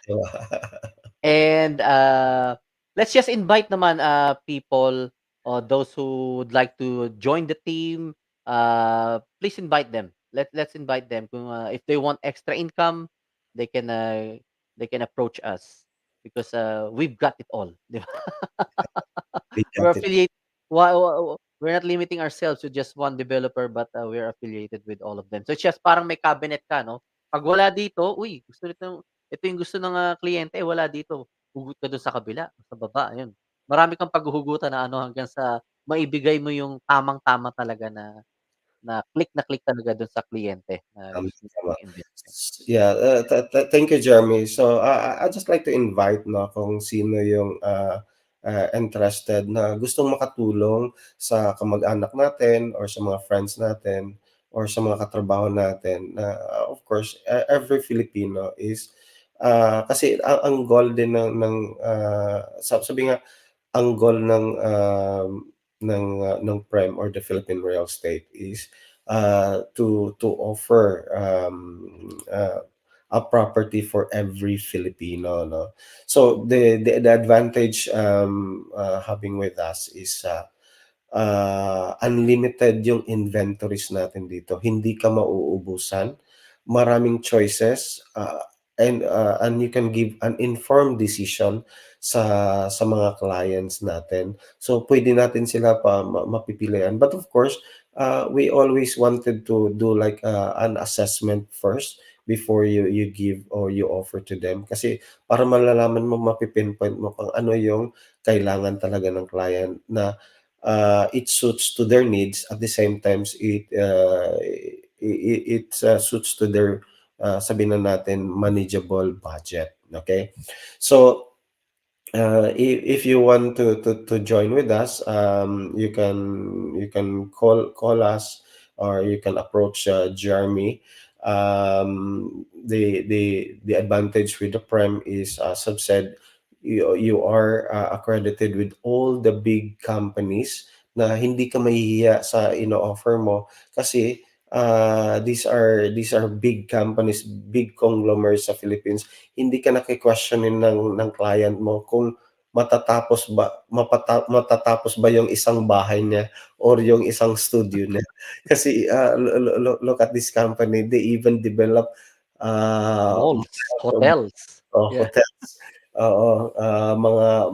Di ba? And, let's just invite naman, people or those who would like to join the team, please invite them. Let's invite them kung, if they want extra income, they can, uh, they can approach us because, we've got it all, 'di ba? We We're got it. affiliate we're not limiting ourselves to just one developer, but, we're affiliated with all of them. So, it's just parang may cabinet ka 'no, 'pag wala dito, "Uy, ito yung gusto ng, kliyente, eh, wala dito." Hugot ka dun sa kabila, sa baba, ayun. Marami kang paghuhugutan na ano hanggang sa maibigay mo yung tamang-tama talaga na click talaga dun sa kliyente na Tama, gusto tama. niyang investment. Yeah, thank you, Jeremy. So, I'd just like to invite, no, kung sino yung interested na gustong makatulong sa kamag-anak natin or sa mga friends natin or sa mga katrabaho natin na of course, every Filipino is kasi ang goal din sabi nga ang goal ng PREM or the Philippine Real Estate is to offer a property for every Filipino, no. So the advantage having with us is unlimited yung inventories natin dito. Hindi ka mauubusan, maraming choices, and you can give an informed decision sa mga clients natin. So pwede natin sila mapipilian. But of course, we always wanted to do like an assessment first before you give or you offer to them kasi para malalaman mo mapi-pinpoint mo kung ano yung kailangan talaga ng client na it suits to their needs at the same times it suits to their sabihin na natin manageable budget, okay? So if you want to join with us, you can call us or you can approach Jeremy. The advantage with the Prem is, as I've said, you are accredited with all the big companies na hindi ka mahihiya sa ino-offer mo kasi these are big companies, big conglomerates sa Philippines. Hindi ka naki-questionin ng client mo kung matatapos ba yung isang bahay niya or yung isang studio niya. Kasi, look at this company, they even develop, ah, Malls, hotels, yeah. hotels. Oo,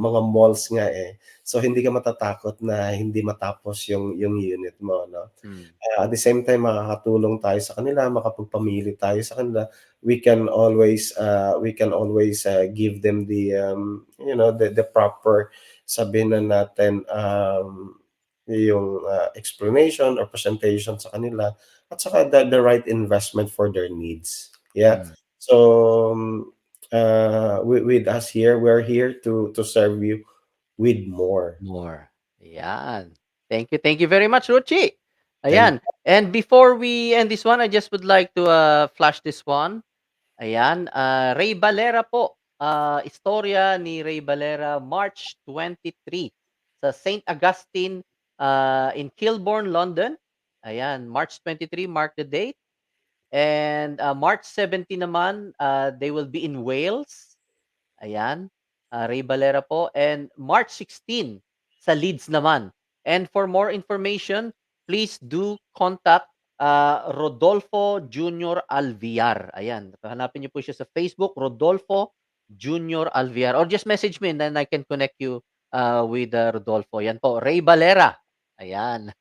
mga malls nga, eh. So, hindi ka matatakot na hindi matapos yung unit mo, 'no? Hmm, At the same time makakatulong tayo sa kanila, makapagpamili tayo sa kanila. We can always give them the proper sabihin na natin, yung, explanation or presentation sa kanila at saka the right investment for their needs. Yeah. hmm. So, with us here, we're here to serve you with more. More. Ayan. Thank you very much, Ruchi. Thank Ayan. And before we end this one, I just would like to flash this one. Ayan, Ray Valera po. Istorya ni Ray Valera, March 23 sa St. Augustine in Kilburn, London. Ayan, March 23, mark the date. And March 17 naman, they will be in Wales. Ayan, Ray Valera po. And March 16 sa Leeds naman. And for more information, please do contact Rodolfo Junior Alviar. Ayan, hanapin niyo po siya sa Facebook, Rodolfo Junior Alviar. Or just message me and then I can connect you with Rodolfo. Yan po, Ray Valera. Ayan.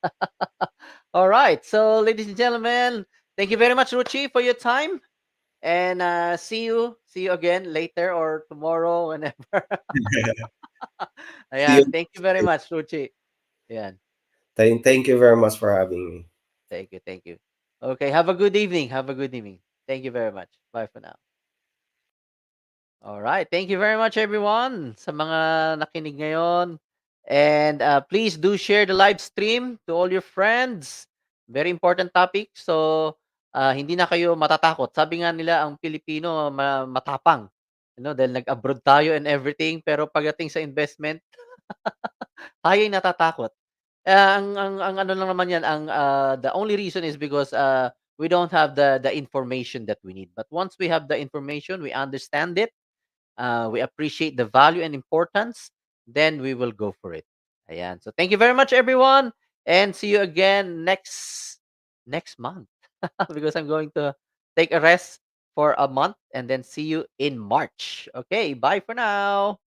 All right. So, ladies and gentlemen, thank you very much, Ruchi, for your time. And see you again later or tomorrow, whenever. See you. Ayan. Thank you very much, Ruchi. Ayan. Thank you very much for having me. Thank you. Thank you. Okay. Have a good evening. Have a good evening. Thank you very much. Bye for now. All right. Thank you very much, everyone, sa mga nakinig ngayon. And please do share the live stream to all your friends. Very important topic. So, hindi na kayo matatakot. Sabi nga nila, ang Pilipino matapang. Dahil nag-abroad tayo and everything. Pero pagdating sa investment, tayo'y natatakot. Ang ano lang naman yan, the only reason is because we don't have the information that we need. But once we have the information, we understand it, we appreciate the value and importance, then we will go for it. Ayan. So thank you very much, everyone, and see you again next month because I'm going to take a rest for a month and then see you in March. Okay, bye for now.